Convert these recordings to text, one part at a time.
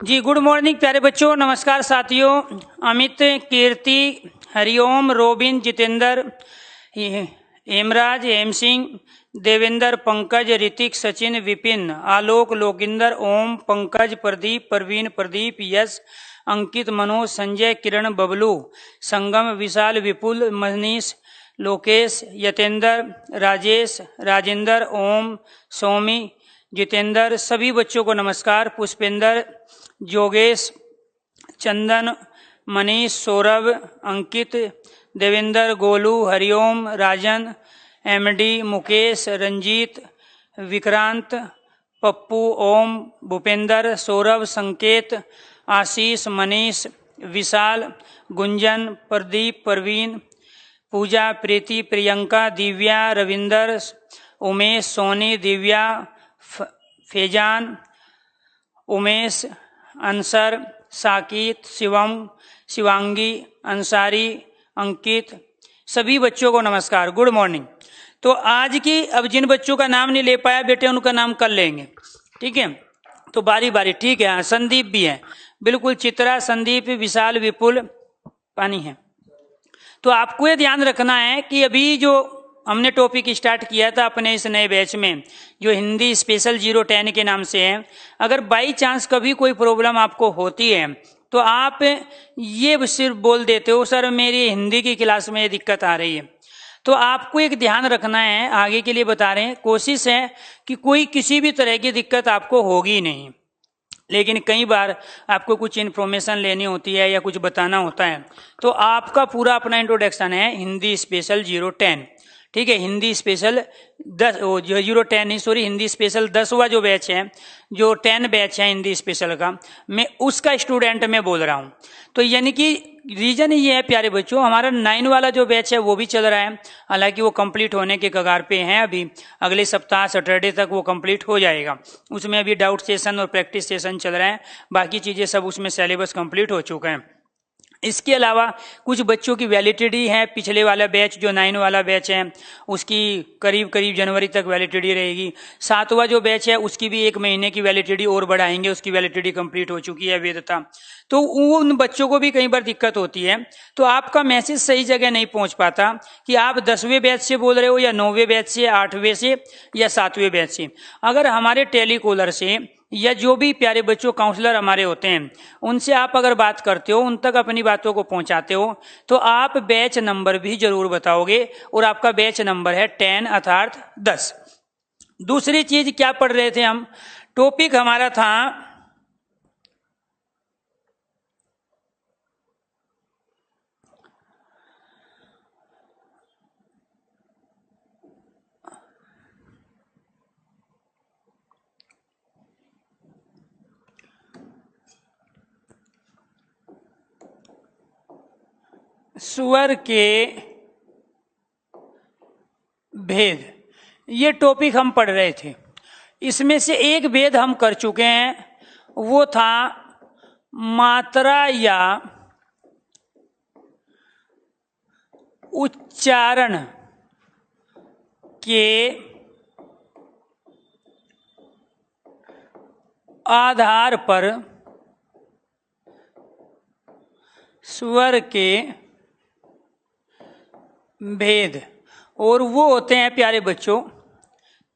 जी good morning प्यारे बच्चों, नमस्कार साथियों। अमित, कीर्ति, हरिओम, रोबिन, जितेंद्र, हेमराज, हेम सिंह, देवेंद्र, पंकज, ऋतिक, सचिन, विपिन, आलोक, लोकिंदर, ओम, पंकज, प्रदीप, प्रवीण, प्रदीप, यश, अंकित, मनोज, संजय, किरण, बबलू, संगम, विशाल, विपुल, मनीष, लोकेश, यतेंद्र, राजेश, राजेंद्र, ओम, सौमी, जितेंद्र, सभी बच्चों को नमस्कार। पुष्पेंद्र, योगेश, चंदन, मनीष, सौरभ, अंकित, देवेंद्र, गोलू, हरिओम, राजन, एमडी, मुकेश, रंजीत, विक्रांत, पप्पू, ओम, भूपेंद्र, सौरभ, संकेत, आशीष, मनीष, विशाल, गुंजन, प्रदीप, प्रवीण, पूजा, प्रीति, प्रियंका, दिव्या, रविंदर, उमेश, सोनी, दिव्या, फैजान, उमेश, अंसर, साकित, शिवम, शिवांगी, अंसारी, अंकित, सभी बच्चों को नमस्कार, गुड मॉर्निंग। तो आज की अब जिन बच्चों का नाम नहीं ले पाया बेटे उनका नाम कर लेंगे, ठीक है? तो बारी बारी, ठीक है? हाँ, संदीप भी है, बिल्कुल। चित्रा, संदीप, विशाल, विपुल, पानी है। तो आपको ये ध्यान रखना है कि अभी जो हमने टॉपिक स्टार्ट किया था अपने इस नए बैच में, जो हिंदी स्पेशल 010 के नाम से है, अगर बाई चांस कभी कोई प्रॉब्लम आपको होती है तो आप ये सिर्फ बोल देते हो, सर मेरी हिंदी की क्लास में ये दिक्कत आ रही है। तो आपको एक ध्यान रखना है, आगे के लिए बता रहे हैं, कोशिश है कि कोई किसी भी तरह की दिक्कत आपको होगी नहीं। लेकिन कई बार आपको कुछ इन्फॉर्मेशन लेनी होती है या कुछ बताना होता है, तो आपका पूरा अपना इंट्रोडक्शन है हिंदी स्पेशल 010, ठीक है? हिंदी स्पेशल 010 नहीं, सॉरी, हिंदी स्पेशल 10वां जो बैच है, जो 10 बैच है हिंदी स्पेशल का, मैं उसका स्टूडेंट मैं बोल रहा हूँ। तो यानी कि रीजन ये है प्यारे बच्चों, हमारा 9 वाला जो बैच है वो भी चल रहा है, हालांकि वो कंप्लीट होने के कगार पे हैं, अभी अगले सप्ताह सैटरडे तक वो कंप्लीट हो जाएगा। उसमें अभी डाउट सेशन और प्रैक्टिस सेशन चल रहे हैं, बाकी चीजें सब उसमें सिलेबस कंप्लीट हो चुका है। इसके अलावा कुछ बच्चों की वैलिडिटी है, पिछले वाला बैच जो 9 वाला बैच है उसकी करीब जनवरी तक वैलिडिटी रहेगी। 7वां जो बैच है उसकी भी 1 महीने की वैलिडिटी और बढ़ाएंगे, उसकी वैलिडिटी कंप्लीट हो चुकी है वेदता। तो उन बच्चों को भी कई बार दिक्कत होती है, तो आपका मैसेज सही जगह नहीं पहुंच पाता कि आप 10वें बैच से बोल रहे हो या 9वें बैच से, 8वें से या 7वें बैच से। अगर हमारे टेलीकॉलर से या जो भी प्यारे बच्चों काउंसलर हमारे होते हैं उनसे आप अगर बात करते हो, उन तक अपनी बातों को पहुंचाते हो, तो आप बैच नंबर भी जरूर बताओगे, और आपका बैच नंबर है 10 अर्थात 10। दूसरी चीज क्या पढ़ रहे थे हम? टॉपिक हमारा था स्वर के भेद। ये टॉपिक हम पढ़ रहे थे। इसमें से एक भेद हम कर चुके हैं, वो था मात्रा या उच्चारण के आधार पर स्वर के भेद, और वो होते हैं प्यारे बच्चों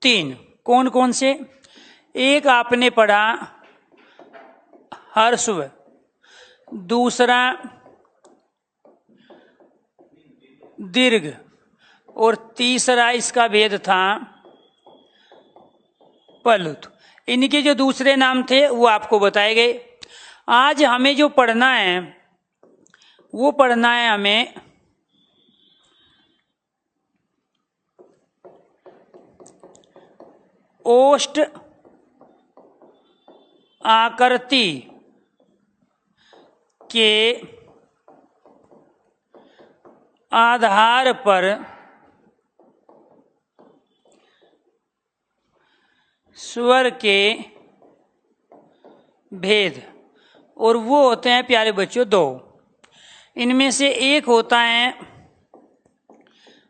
3। कौन कौन से? एक आपने पढ़ा ह्रस्व, दूसरा दीर्घ, और तीसरा इसका भेद था प्लुत। इनके जो दूसरे नाम थे वो आपको बताए गए। आज हमें जो पढ़ना है वो पढ़ना है हमें ओष्ठ आकृति के आधार पर स्वर के भेद, और वो होते हैं प्यारे बच्चों 2। इनमें से एक होता है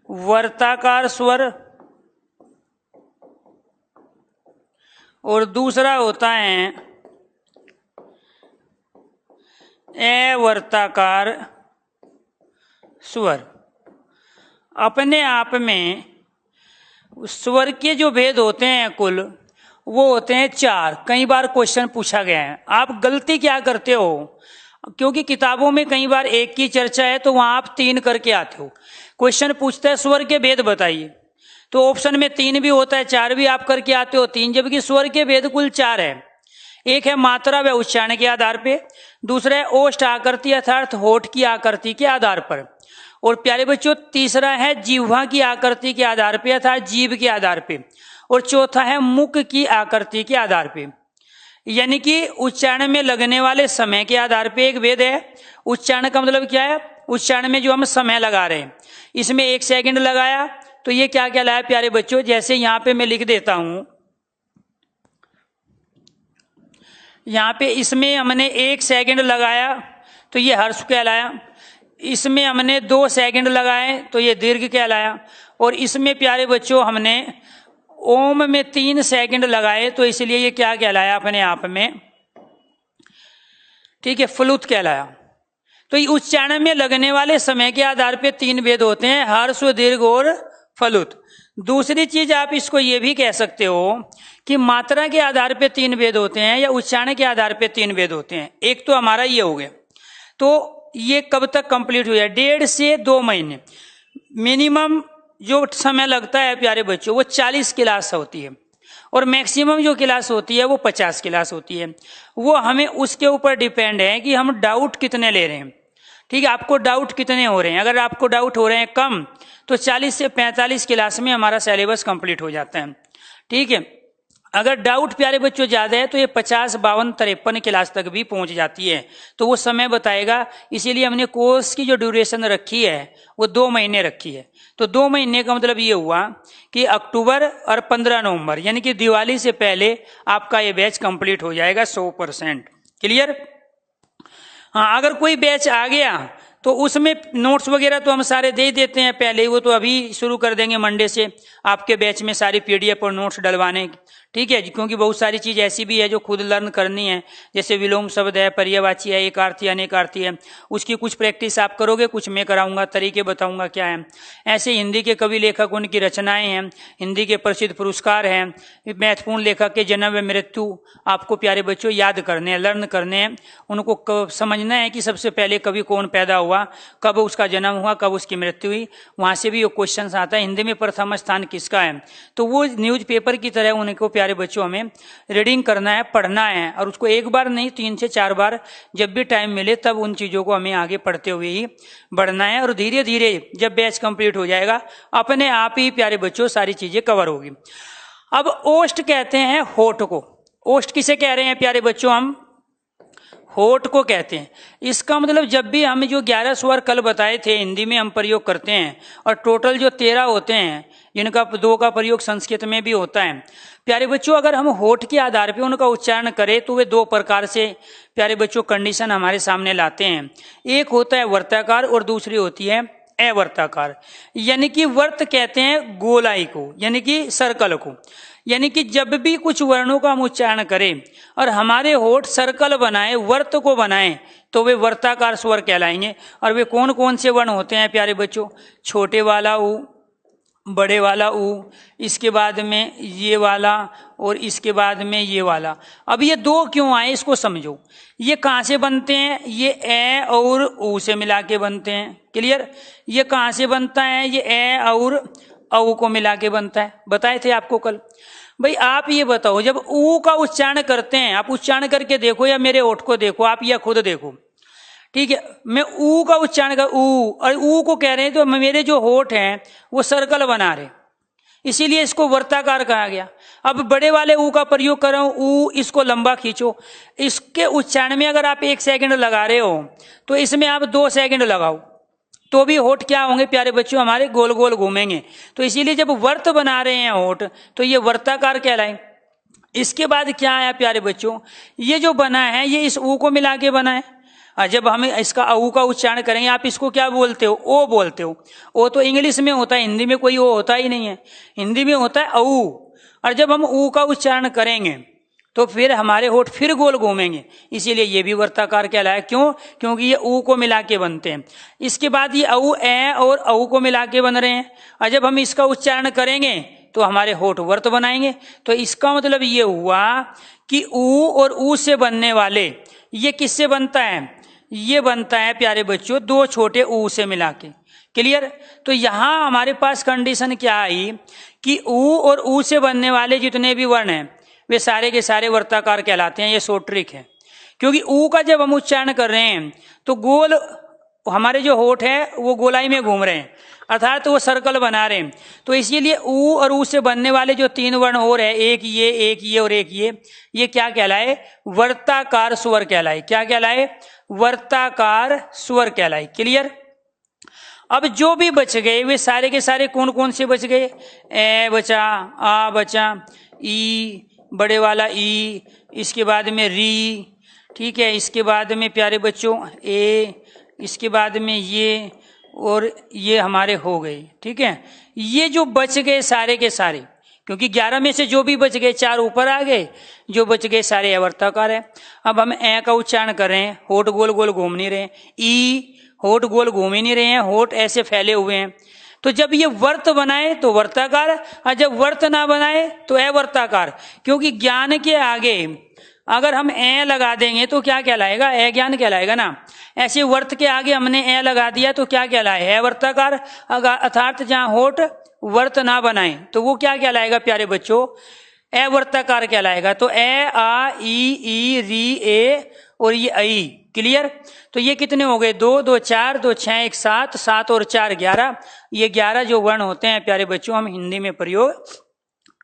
वर्ताकार स्वर और दूसरा होता है अवर्ताकार स्वर। अपने आप में स्वर के जो भेद होते हैं कुल वो होते हैं 4। कई बार क्वेश्चन पूछा गया है। आप गलती क्या करते हो, क्योंकि किताबों में कई बार एक की चर्चा है तो वहां आप 3 करके आते हो। क्वेश्चन पूछता है स्वर के भेद बताइए, तो ऑप्शन में 3 भी होता है, 4 भी आप करके आते हो 3, जबकि स्वर के भेद कुल 4 है। एक है मात्रा व उच्चारण के आधार पे, दूसरा है ओष्ठ आकृति अर्थात होठ की आकृति के आधार पर, और प्यारे बच्चों तीसरा है जिह्वा की आकृति के आधार पे अर्थात जीभ के आधार पे, और चौथा है मुख की आकृति के आधार पे। यानी कि उच्चारण में लगने वाले समय के आधार पे एक भेद है। उच्चारण का मतलब क्या है, उच्चारण में जो हम समय लगा रहे हैं, इसमें 1 सेकंड लगाया तो ये क्या कहलाया प्यारे बच्चों, जैसे यहां पे मैं लिख देता हूं, यहां पे इसमें हमने 1 सेकंड लगाया तो ये हर्ष कहलाया, इसमें हमने 2 सेकंड लगाए तो ये दीर्घ कहलाया, और इसमें प्यारे बच्चों हमने ओम में 3 सेकंड लगाए तो इसलिए ये क्या कहलाया अपने आप में, ठीक है, फ्लुत कहलाया। तो ये उच्चारण में लगने वाले समय के आधार पे 3 भेद होते हैं, हर्ष, दीर्घ और फ्लुत। दूसरी चीज आप इसको ये भी कह सकते हो कि मात्रा के आधार पे 3 भेद होते हैं या उच्चारण के आधार पे 3 भेद होते हैं। एक तो हमारा ये हो गया, तो ये कब तक कंप्लीट हो जाए, 1.5 से 2 महीने मिनिमम जो समय लगता है प्यारे बच्चों वो 40 क्लास होती है, और मैक्सिमम जो क्लास होती है वो 50 क्लास होती है। वो हमें उसके ऊपर डिपेंड है कि हम डाउट कितने ले रहे हैं। ठीक है, आपको डाउट कितने हो रहे हैं। अगर आपको डाउट हो रहे हैं कम तो 40 से 45 क्लास में हमारा सिलेबस कंप्लीट हो जाता है। ठीक है, अगर डाउट प्यारे बच्चों ज्यादा है तो ये 50, 52, 53 क्लास तक भी पहुंच जाती है, तो वो समय बताएगा। इसीलिए हमने कोर्स की जो ड्यूरेशन रखी है वो 2 महीने रखी है। तो 2 महीने का मतलब ये हुआ कि अक्टूबर और 15 नवंबर यानी कि दिवाली से पहले आपका ये बैच कंप्लीट हो जाएगा 100%। क्लियर? हाँ, अगर कोई बैच आ गया तो उसमें नोट्स वगैरह तो हम सारे दे देते हैं पहले ही, वो तो अभी शुरू कर देंगे मंडे से आपके बैच में सारी पीडीएफ और नोट्स डलवाने। ठीक है, क्योंकि बहुत सारी चीज ऐसी भी है जो खुद लर्न करनी है, जैसे विलोम शब्द है, पर्यायवाची है, एकार्थी अनेकार्थी है, उसकी कुछ प्रैक्टिस आप करोगे, कुछ मैं कराऊंगा, तरीके बताऊंगा क्या है। ऐसे हिंदी के कवि लेखक उनकी रचनाएं हैं, हिंदी के प्रसिद्ध पुरस्कार हैं, महत्वपूर्ण लेखक के जन्म व मृत्यु आपको प्यारे बच्चों याद करने हैं, लर्न करने हैं। उनको समझना है कि सबसे पहले कवि कौन पैदा हुआ, कब उसका जन्म हुआ, कब उसकी मृत्यु हुई। वहां से भी वो क्वेश्चन आता है हिंदी में प्रथम स्थान किसका है। तो वो न्यूज पेपर की तरह उनको प्यारे बच्चों हमें रीडिंग करना है, पढ़ना है, और उसको एक बार नहीं 3 से 4 बार जब भी टाइम मिले तब उन चीजों को हमें आगे पढ़ते हुए ही बढ़ना है। और धीरे धीरे जब बैच कंप्लीट हो जाएगा अपने आप ही प्यारे बच्चों सारी चीजें कवर होगी। अब ओष्ठ कहते हैं होठ को। ओष्ठ किसे कह रहे हैं प्यारे बच्चों, हम होठ को कहते हैं। इसका मतलब जब भी हम जो 11 स्वर कल बताए थे हिंदी में हम प्रयोग करते हैं, और टोटल जो 13 होते हैं जिनका 2 का प्रयोग संस्कृत में भी होता है। प्यारे बच्चों अगर हम होठ के आधार पे उनका उच्चारण करें तो वे 2 प्रकार से प्यारे बच्चों कंडीशन हमारे सामने लाते हैं। एक होता है वर्ताकार और दूसरी होती है अवर्ताकार। यानी कि वर्त कहते हैं गोलाई को, यानी कि सर्कल को। यानी कि जब भी कुछ वर्णों का हम उच्चारण करें और हमारे होठ सर्कल बनाए, वर्त को बनाए, तो वे वर्ताकार स्वर कहलाएंगे। और वे कौन कौन से वर्ण होते हैं प्यारे बच्चों, छोटे वाला ऊ, बड़े वाला ऊ, इसके बाद में ये वाला, और इसके बाद में ये वाला। अब ये 2 क्यों आए इसको समझो। ये कहां से बनते हैं, ये ए और ऊ से मिला के बनते हैं। क्लियर? ये कहां से बनता है, ये ए और औ को मिला के बनता है, बताए थे आपको कल। भाई आप ये बताओ, जब ऊ का उच्चारण करते हैं, आप उच्चारण करके देखो या मेरे होठ को देखो, आप या खुद देखो। ठीक है, मैं ऊ का उच्चारण कर ऊ, और ऊ को कह रहे हैं तो मेरे जो होठ हैं वो सर्कल बना रहे, इसीलिए इसको वर्ताकार कहा गया। अब बड़े वाले ऊ का प्रयोग कर रहा हूं, ऊ, इसको लंबा खींचो। इसके उच्चारण में अगर आप 1 सेकंड लगा रहे हो तो इसमें आप 2 सेकंड लगाओ तो भी होठ क्या होंगे प्यारे बच्चों, हमारे गोल गोल घूमेंगे। तो इसीलिए जब वर्त बना रहे हैं होठ तो ये वर्ताकार कहलाए। इसके बाद क्या आया प्यारे बच्चों, ये जो बना है ये इस ऊ को मिला के बना है। जब हम इसका ऊ का उच्चारण करेंगे, आप इसको क्या बोलते हो, ओ बोलते हो। ओ तो इंग्लिश में होता है, हिंदी में कोई ओ होता ही नहीं है, हिंदी में होता है औ। और जब हम ऊ का उच्चारण करेंगे तो फिर हमारे होठ फिर गोल घूमेंगे, इसीलिए ये भी वर्ताकार कहलाए। क्यों? क्योंकि ये ऊ को मिला के बनते हैं। इसके बाद ये औ ए और औ को मिला के बन रहे हैं, और जब हम इसका उच्चारण करेंगे तो हमारे होठ वर्त बनाएंगे। तो इसका मतलब ये हुआ कि ऊ और ऊ से बनने वाले, ये किससे बनता है? ये बनता है प्यारे बच्चों दो छोटे ऊ से मिला के। क्लियर? तो यहां हमारे पास कंडीशन क्या आई कि ऊ और ऊ से बनने वाले जितने भी वर्ण हैं वे सारे के सारे वर्ताकार कहलाते हैं। ये शॉर्ट ट्रिक है, क्योंकि ऊ का जब हम उच्चारण कर रहे हैं तो गोल हमारे जो होठ है वो गोलाई में घूम रहे हैं, अर्थात वो सर्कल बना रहे हैं। तो इसीलिए ऊ और ऊ से बनने वाले जो तीन वर्ण और है, एक ये और एक ये क्या कहलाए? वर्ताकार स्वर कहलाए। क्या कहलाए? वर्ताकार स्वर कहलाए। क्लियर? अब जो भी बच गए वे सारे के सारे कौन कौन से बच गए? ए बचा, आ बचा, ई बड़े वाला ई, इसके बाद में री, ठीक है, इसके बाद में प्यारे बच्चों ए, इसके बाद में ये, और ये हमारे हो गए। ठीक है, ये जो बच गए सारे के सारे, क्योंकि 11 में से जो भी बच गए 4 ऊपर आ गए, जो बच गए सारे अवर्ताकार है। अब हम ए का उच्चारण कर रहे हैं, होठ गोल गोल घूम नहीं रहे, ई होठ गोल घूम ही नहीं रहे हैं, होठ ऐसे फैले हुए हैं। तो जब ये वर्त बनाए तो वर्ताकार, और जब वर्त ना बनाए तो अवर्ताकार। क्योंकि ज्ञान के आगे अगर हम ए लगा देंगे तो क्या कहलाएगा? ए ज्ञान कहलाएगा ना। ऐसे वर्त के आगे हमने ए लगा दिया तो क्या कहलाए? अवर्ताकार। अर्थात जहां होठ वर्त ना बनाए तो वो क्या कहलाएगा प्यारे बच्चों? अवर्ताकार कहलाएगा। तो ए, आ, ई, री, ए और ये आई। क्लियर? तो ये कितने हो गए? 2 2 4 2 6 1 7 7 और 4 11। ये 11 जो वर्ण होते हैं प्यारे बच्चों हम हिंदी में प्रयोग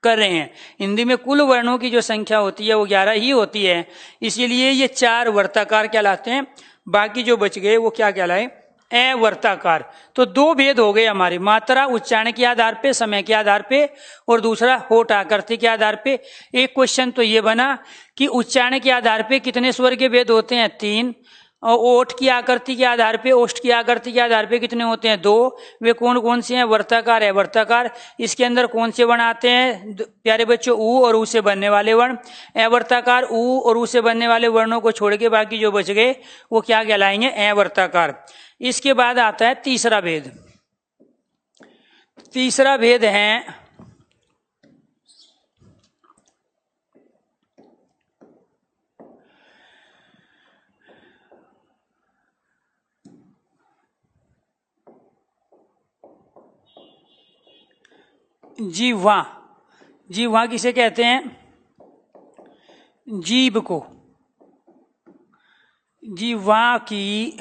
कर रहे हैं। हिंदी में कुल वर्णों की जो संख्या होती है वो 11 ही होती है, इसीलिए ये 4 वर्ताकार कहलाते हैं। बाकी जो बच गए वो क्या कहलाए? अवर्ताकार। तो 2 भेद हो गए हमारे, मात्रा उच्चारण के आधार पे, समय के आधार पे, और दूसरा होठ आकृति के आधार पे। एक क्वेश्चन तो ये बना कि उच्चारण के आधार पे कितने स्वर के भेद होते हैं? 3। और ओठ की आकृति के आधार पे, ओष्ठ की आकृति के आधार पे कितने होते हैं? 2। वे कौन कौन से हैं? वर्ताकार, अवर्ताकार। इसके अंदर कौन से वर्ण आते हैं प्यारे बच्चों? ऊ और ऊ से बनने वाले वर्ण। अवर्ताकार ऊ और ऊ से बनने वाले वर्णों को छोड़ के बाकी जो बच गए वो क्या कहलाएंगे? अवर्ताकार। इसके बाद आता है तीसरा भेद। तीसरा भेद है जीवा। जीवा किसे कहते हैं? जीभ को। जीवा की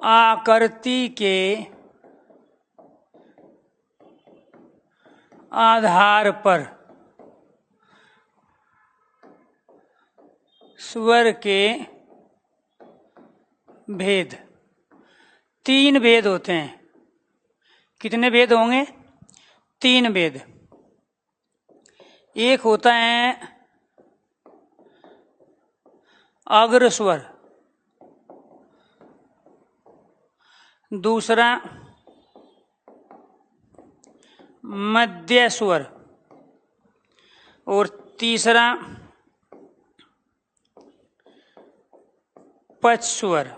आकृति के आधार पर स्वर के भेद। 3 भेद होते हैं। कितने भेद होंगे? 3 भेद। एक होता है अग्र स्वर, दूसरा मध्य स्वर, और तीसरा पच स्वर।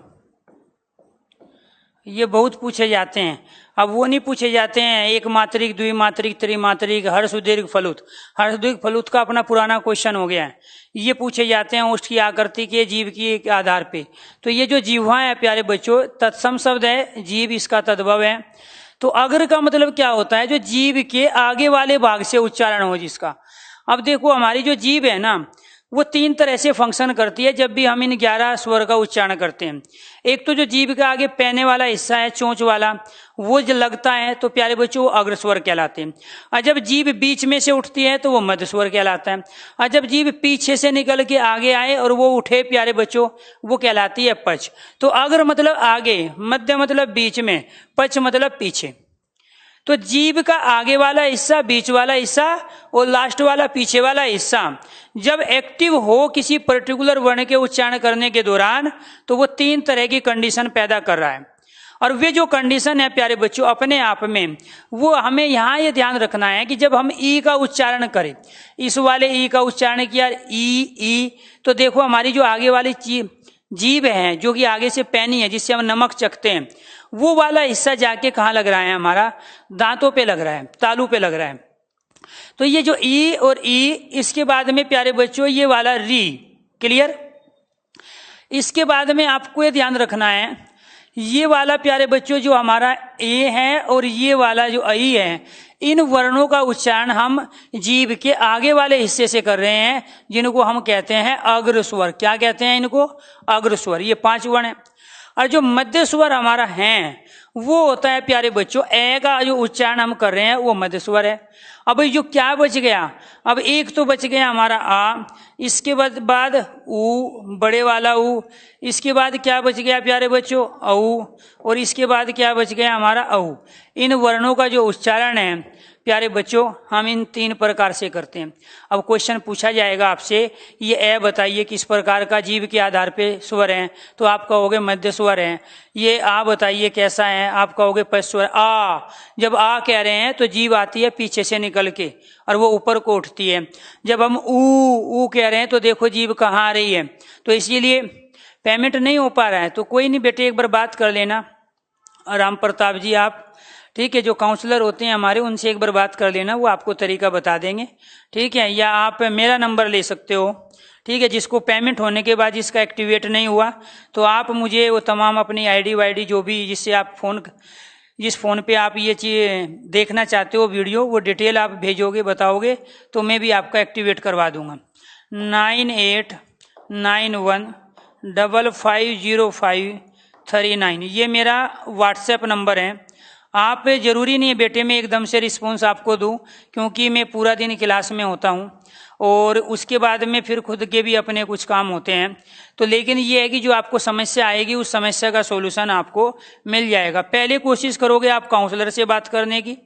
ये बहुत पूछे जाते हैं। अब वो नहीं पूछे जाते हैं एक मात्रिक, द्विमात्रिक, त्रिमात्रिक, हर्ष दीर्घ फलुत। हर्ष दीर्घ फलुत का अपना पुराना क्वेश्चन हो गया है। ये पूछे जाते हैं ओष्ठ की आकृति के, जीव की आधार पे। तो ये जो जीवा है प्यारे बच्चों, तत्सम शब्द है, जीव इसका तद्भव है। तो अग्र का मतलब क्या होता है? जो जीव के आगे वाले भाग से उच्चारण हो जिसका। अब देखो हमारी जो जीभ है ना, वो 3 तरह से फंक्शन करती है जब भी हम इन 11 स्वर का उच्चारण करते हैं। एक तो जो जीभ का आगे पैने वाला हिस्सा है, चोंच वाला, वो जो लगता है तो प्यारे बच्चों वो अग्र स्वर कहलाते हैं। और जब जीभ बीच में से उठती है तो वो मध्य स्वर कहलाता है। और जब जीभ पीछे से निकल के आगे आए और वो उठे प्यारे बच्चों, वो कहलाती है पच। तो अग्र मतलब आगे, मध्य मतलब बीच में, पच मतलब पीछे। तो जीभ का आगे वाला हिस्सा, बीच वाला हिस्सा और लास्ट वाला पीछे वाला हिस्सा जब एक्टिव हो किसी पर्टिकुलर वर्ण के उच्चारण करने के दौरान, तो वो 3 तरह की कंडीशन पैदा कर रहा है। और वे जो कंडीशन है प्यारे बच्चों अपने आप में, वो हमें यहाँ ये ध्यान रखना है कि जब हम ई का उच्चारण करें, इस वाले ई का उच्चारण किया ई, तो देखो हमारी जो आगे वाली जीभ है जो कि आगे से पैनी है जिससे हम नमक चखते हैं, वो वाला हिस्सा जाके कहाँ लग रहा है, हमारा दांतों पे लग रहा है, तालू पे लग रहा है। तो ये जो ई और ई, इसके बाद में प्यारे बच्चों ये वाला री, क्लियर। इसके बाद में आपको ये ध्यान रखना है, ये वाला प्यारे बच्चों जो हमारा ए है और ये वाला जो आई है, इन वर्णों का उच्चारण हम जीभ के आगे वाले हिस्से से कर रहे हैं, जिनको हम कहते हैं अग्र स्वर। क्या कहते हैं इनको? अग्र स्वर। ये 5 वर्ण है। और जो मध्य स्वर हमारा है वो होता है प्यारे बच्चों, ए का जो उच्चारण हम कर रहे हैं वो मध्य स्वर है। अब जो क्या बच गया, अब एक तो बच गया हमारा आ, इसके बाद ऊ, बड़े वाला ऊ, इसके बाद क्या बच गया प्यारे बच्चों, औ, और इसके बाद क्या बच गया हमारा औ। इन वर्णों का जो उच्चारण है प्यारे बच्चों हम इन 3 प्रकार से करते हैं। अब क्वेश्चन पूछा जाएगा आपसे, ये ए बताइए किस प्रकार का जीभ के आधार पे स्वर है, तो आप कहोगे मध्य स्वर है। ये आ बताइए कैसा है, आप कहोगे पश्च स्वर। आ, जब आ कह रहे हैं तो जीभ आती है पीछे से निकल के और वो ऊपर को उठती है। जब हम ऊ कह रहे हैं तो देखो जीभ कहाँ आ रही है, तो इसीलिए पेमेंट नहीं हो पा रहा है। तो कोई नहीं बेटे, एक बार बात कर लेना राम प्रताप जी, आप ठीक है, जो काउंसलर होते हैं हमारे उनसे एक बार बात कर लेना, वो आपको तरीका बता देंगे, ठीक है। या आप मेरा नंबर ले सकते हो, ठीक है। जिसको पेमेंट होने के बाद जिसका एक्टिवेट नहीं हुआ तो आप मुझे वो तमाम अपनी आईडी वाईडी जो भी जिससे आप जिस फोन पे आप ये चीज देखना चाहते हो वीडियो, वो डिटेल आप भेजोगे, बताओगे, तो मैं भी आपका एक्टिवेट करवा दूंगा। 9891550539 ये मेरा व्हाट्सएप नंबर है। आप जरूरी नहीं है बेटे मैं एकदम से रिस्पॉन्स आपको दूं, क्योंकि मैं पूरा दिन क्लास में होता हूं और उसके बाद में फिर खुद के भी अपने कुछ काम होते हैं। तो लेकिन ये है कि जो आपको समस्या आएगी उस समस्या का सॉल्यूशन आपको मिल जाएगा। पहले कोशिश करोगे आप काउंसलर से बात करने की,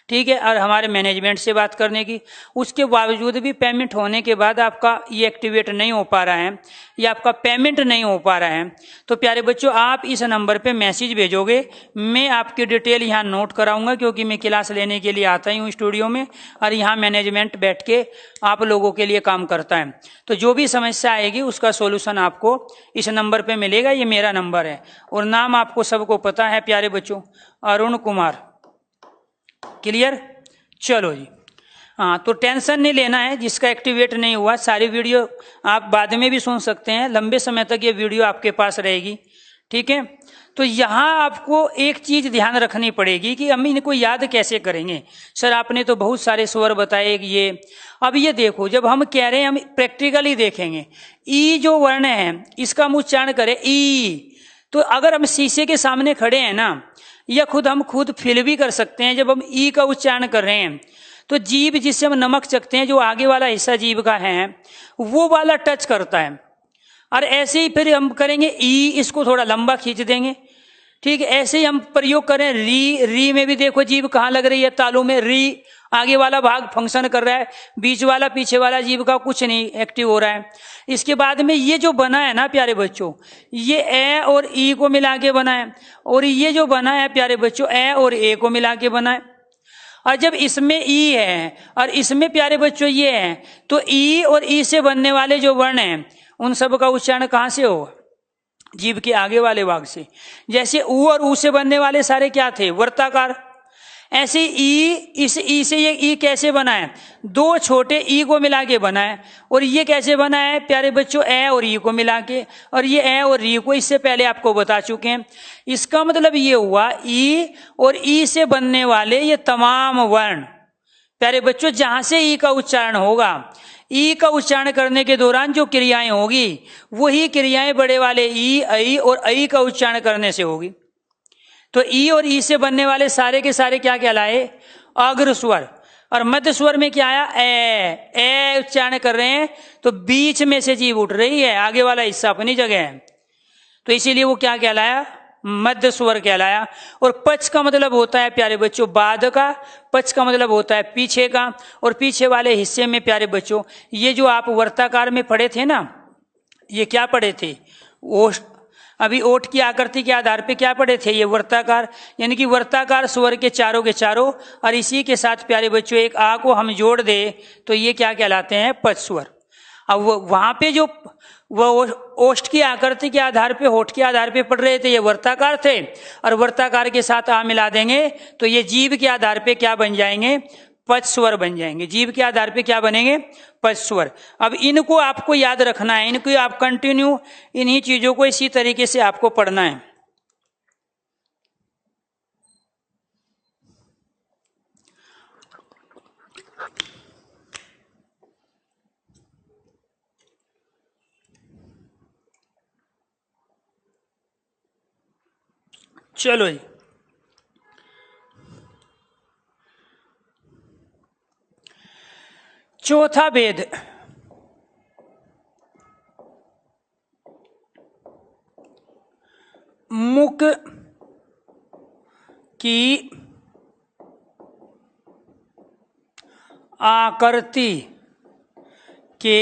ठीक है, और हमारे मैनेजमेंट से बात करने की। उसके बावजूद भी पेमेंट होने के बाद आपका ये एक्टिवेट नहीं हो पा रहा है या आपका पेमेंट नहीं हो पा रहा है, तो प्यारे बच्चों आप इस नंबर पे मैसेज भेजोगे, मैं आपकी डिटेल यहाँ नोट कराऊंगा, क्योंकि मैं क्लास लेने के लिए आता ही हूँ स्टूडियो में और यहाँ मैनेजमेंट बैठ के आप लोगों के लिए काम करता है। तो जो भी समस्या आएगी उसका सोल्यूशन आपको इस नंबर पे मिलेगा। ये मेरा नंबर है और नाम आपको सबको पता है प्यारे बच्चों, अरुण कुमार, क्लियर। चलो जी, हाँ, तो टेंशन नहीं लेना है जिसका एक्टिवेट नहीं हुआ। सारी वीडियो आप बाद में भी सुन सकते हैं, लंबे समय तक ये वीडियो आपके पास रहेगी, ठीक है। तो यहाँ आपको एक चीज ध्यान रखनी पड़ेगी कि हम इनको याद कैसे करेंगे। सर आपने तो बहुत सारे स्वर बताए ये, अब ये देखो जब हम कह रहे हैं हम प्रैक्टिकली देखेंगे, ई जो वर्ण है इसका हम उच्चारण करें ई, तो अगर हम शीशे के सामने खड़े हैं ना, या हम खुद फील भी कर सकते हैं, जब हम ई का उच्चारण कर रहे हैं तो जीभ जिससे हम नमक चखते हैं, जो आगे वाला हिस्सा जीभ का है वो वाला टच करता है। और ऐसे ही फिर हम करेंगे ई, इसको थोड़ा लंबा खींच देंगे, ठीक है। ऐसे ही हम प्रयोग करें री में भी देखो जीभ कहाँ लग रही है, तालू में। री आगे वाला भाग फंक्शन कर रहा है, बीच वाला पीछे वाला जीभ का कुछ नहीं एक्टिव हो रहा है। इसके बाद में ये जो बना है ना प्यारे बच्चों, ये ए और ई को मिला के बना है, और ये जो बना है प्यारे बच्चों ए और ए को मिला के बना है। और जब इसमें ई है और इसमें प्यारे बच्चों ये है, तो ई और ई से बनने वाले जो वर्ण हैं उन सब का उच्चारण कहाँ से होगा? जीभ के आगे वाले भाग से। जैसे ऊ और ऊ से बनने वाले सारे क्या थे? वर्ताकार। ऐसे ई, इस ई से ये ई कैसे बना है? 2 छोटे ई को मिला के बना है। और ये कैसे बना है प्यारे बच्चों? ए और ई को मिला के। और ये ए और ई को इससे पहले आपको बता चुके हैं। इसका मतलब ये हुआ ई और ई से बनने वाले ये तमाम वर्ण प्यारे बच्चों, जहां से ई का उच्चारण होगा, ई का उच्चारण करने के दौरान जो क्रियाएं होगी वही क्रियाएं बड़े वाले ई, ऐ और ऐ का उच्चारण करने से होगी। तो ई और ई से बनने वाले सारे के सारे क्या कहलाए? अग्र स्वर। और मध्य स्वर में क्या आया? ए उच्चारण कर रहे हैं तो बीच में से जीभ उठ रही है, आगे वाला हिस्सा अपनी जगह है, तो इसीलिए वो क्या कहलाया? मध्य स्वर कहलाया। और पच का मतलब होता है प्यारे बच्चों बाद का, पच का मतलब होता है पीछे का। और पीछे वाले हिस्से में प्यारे बच्चों ये जो आप वर्ताकार में पढ़े थे ना, ये क्या पढ़े थे? अभी ओठ की आकृति के आधार पे क्या पढ़े थे, ये वर्ताकार, यानी कि वर्ताकार स्वर के चारों, और इसी के साथ प्यारे बच्चों एक आ को हम जोड़ दे तो ये क्या कहलाते हैं, पद स्वर। अब वहां पे जो वो ओष्ठ की आकृति के आधार पे, होठ के आधार पे पढ़ रहे थे, ये वर्ताकार थे, और वर्ताकार के साथ आ मिला देंगे तो ये जीभ के आधार पे क्या बन जाएंगे, पद स्वर बन जाएंगे। जीभ के आधार पे क्या बनेंगे, पद स्वर। अब इनको आपको याद रखना है, इनको आप कंटिन्यू इन्हीं चीजों को इसी तरीके से आपको पढ़ना है। चलो जी, चौथा भेद, मुख की आकृति के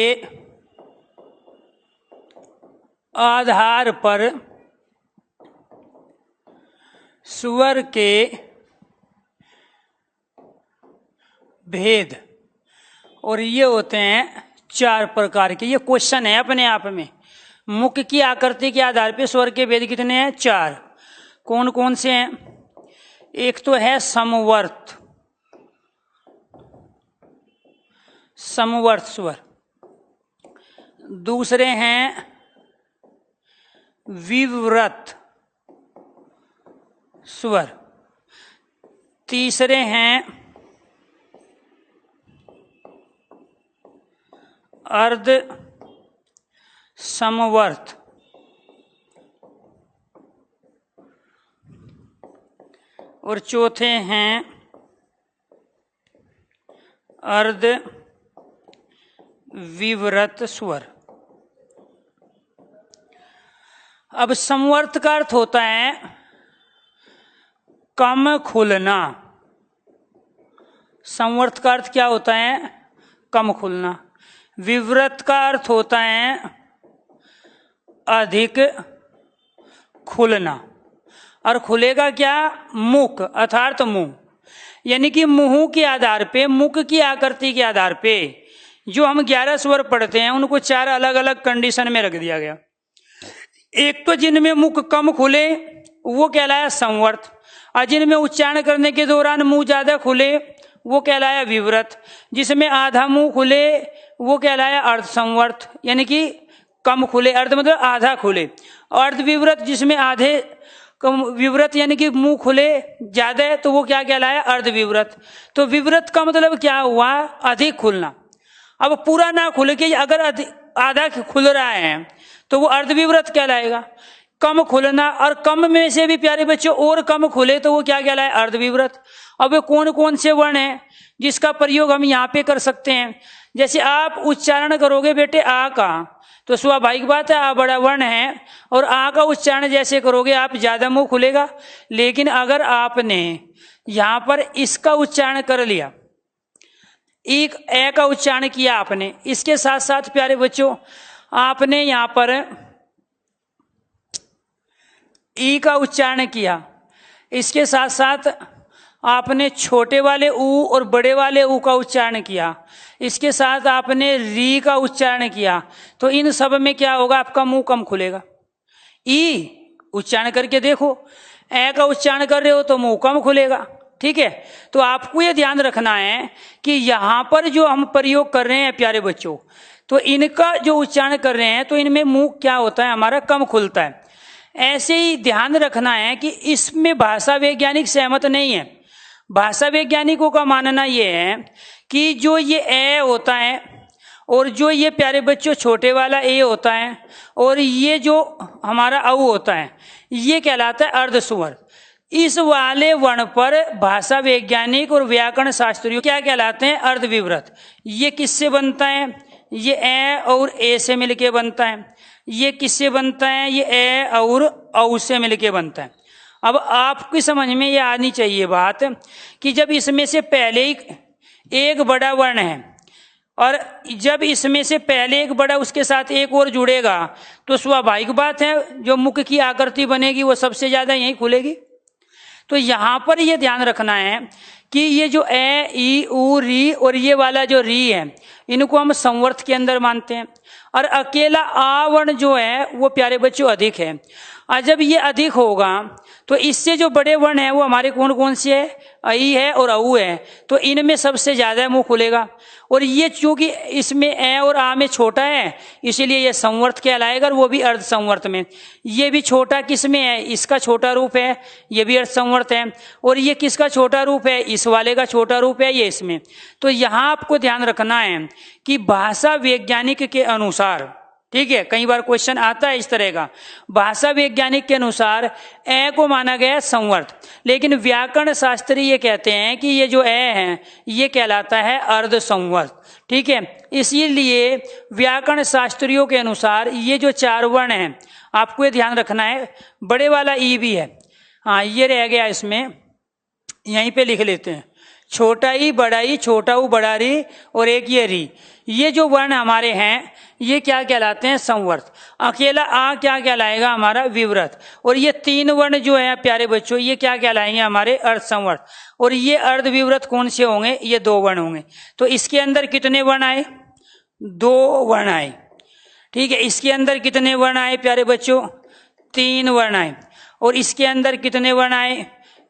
आधार पर स्वर के भेद, और ये होते हैं 4 प्रकार के। ये क्वेश्चन है अपने आप में। मुख की आकृति के आधार पे स्वर के भेद कितने हैं, 4। कौन कौन से हैं, एक तो है समवर्त, समवर्त स्वर। दूसरे हैं विव्रत स्वर। तीसरे हैं अर्ध समवर्त, और चौथे हैं अर्ध विव्रत स्वर। अब समवर्त का अर्थ होता है कम खुलना। समवर्त का अर्थ क्या होता है, कम खुलना। विव्रत का अर्थ होता है अधिक खुलना। और खुलेगा क्या, मुख अर्थात मुंह, यानी कि मुंह के आधार पे, मुख की आकृति के आधार पे जो हम 11 स्वर पढ़ते हैं उनको 4 अलग अलग कंडीशन में रख दिया गया। एक तो जिनमें मुख कम खुले वो कहलाया संवर्त, और जिनमें उच्चारण करने के दौरान मुंह ज्यादा खुले वो कहलाया विव्रत, जिसमें आधा मुंह खुले वो कहलाया अर्ध संवर्त, यानी कि कम खुले, अर्ध मतलब आधा खुले। अर्ध विव्रत जिसमें आधे कम, विव्रत यानी कि मुंह खुले ज्यादा है तो वो क्या कहलाया, अर्ध विव्रत। तो विव्रत का मतलब क्या हुआ, अधिक खुलना। अब पूरा ना खुल के अगर आधा खुल रहा है तो वो अर्ध विव्रत कहलाएगा। कम खुलना, और कम में से भी प्यारे बच्चों और कम खुले तो वो क्या कहलाए, अर्ध विव्रत। अब वे कौन कौन से वर्ण हैं जिसका प्रयोग हम यहाँ पे कर सकते हैं। जैसे आप उच्चारण करोगे बेटे आ का, तो स्वाभाविक बात है आ बड़ा वर्ण है, और आ का उच्चारण जैसे करोगे आप ज्यादा मुंह खुलेगा। लेकिन अगर आपने यहाँ पर इसका उच्चारण कर लिया, एक ए का उच्चारण किया आपने, इसके साथ साथ प्यारे बच्चों आपने यहाँ पर ई का उच्चारण किया, इसके साथ साथ आपने छोटे वाले ऊ और बड़े वाले ऊ का उच्चारण किया, इसके साथ आपने री का उच्चारण किया, तो इन सब में क्या होगा, आपका मुंह कम खुलेगा। ई उच्चारण करके देखो, ए का उच्चारण कर रहे हो तो मुंह कम खुलेगा। ठीक है, तो आपको ये ध्यान रखना है कि यहां पर जो हम प्रयोग कर रहे हैं प्यारे बच्चों, तो इनका जो उच्चारण कर रहे हैं तो इनमें मुंह क्या होता है, हमारा कम खुलता है। ऐसे ही ध्यान रखना है कि इसमें भाषा वैज्ञानिक सहमत नहीं है। भाषा वैज्ञानिकों का मानना यह है कि जो ये ए होता है और जो ये प्यारे बच्चों छोटे वाला ए होता है और ये जो हमारा औ होता है, ये कहलाता है अर्ध स्वर। इस वाले वर्ण पर भाषा वैज्ञानिक और व्याकरण शास्त्रियों क्या कहलाते हैं, अर्ध विव्रत। ये किससे बनता है, ये ए और ए से मिलके बनता है। ये किससे बनता है, ये ए और औ से मिलके बनता है। अब आपकी समझ में ये आनी चाहिए बात कि जब इसमें से पहले ही एक बड़ा वर्ण है और जब इसमें से पहले एक बड़ा उसके साथ एक और जुड़ेगा तो स्वाभाविक बात है जो मुख की आकृति बनेगी वो सबसे ज्यादा यहीं खुलेगी। तो यहां पर ये ध्यान रखना है कि ये जो ए ई उ री और ये वाला जो री है इनको हम संवर्त के अंदर मानते हैं, और अकेला आ वर्ण जो है वो प्यारे बच्चों अधिक है। और जब ये अधिक होगा तो इससे जो बड़े वर्ण है वो हमारे कौन कौन से है, आई है और औ है, तो इनमें सबसे ज्यादा मुंह खुलेगा। और ये चूंकि इसमें ए और आ में छोटा है इसीलिए ये संवर्त कहलाएगा, और वो भी अर्ध संवर्त में। ये भी छोटा किस में है, इसका छोटा रूप है, ये भी अर्ध संवर्त है। और ये किसका छोटा रूप है, इस वाले का छोटा रूप है, ये इसमें। तो यहां आपको ध्यान रखना है कि भाषा वैज्ञानिक के अनुसार, ठीक है, कई बार क्वेश्चन आता है इस तरह का, भाषा वैज्ञानिक के अनुसार ए को माना गया संवर्त, लेकिन व्याकरण शास्त्री ये कहते हैं कि ये जो ए है ये कहलाता है अर्ध संवर्त। ठीक है, इसीलिए व्याकरण शास्त्रियों के अनुसार ये जो चार वर्ण हैं आपको ये ध्यान रखना है। बड़े वाला ई भी है, हाँ ये रह गया, इसमें यहीं पे लिख लेते हैं, छोटा ई बड़ा ई, छोटा ऊ बड़ा री, और एक ये री। ये जो वर्ण हमारे हैं ये क्या कहलाते हैं, संवर्त। अकेला आ क्या कहलाएगा, हमारा विवृत। और ये तीन वर्ण जो है प्यारे बच्चों ये क्या कहलाएंगे, हमारे अर्ध संवर्त। और ये अर्ध विवृत कौन से होंगे, ये दो वर्ण होंगे। तो इसके अंदर कितने वर्ण आए, दो वर्ण आए। ठीक है, इसके अंदर कितने वर्ण आए प्यारे बच्चों, तीन वर्ण आए। और इसके अंदर कितने वर्ण आए,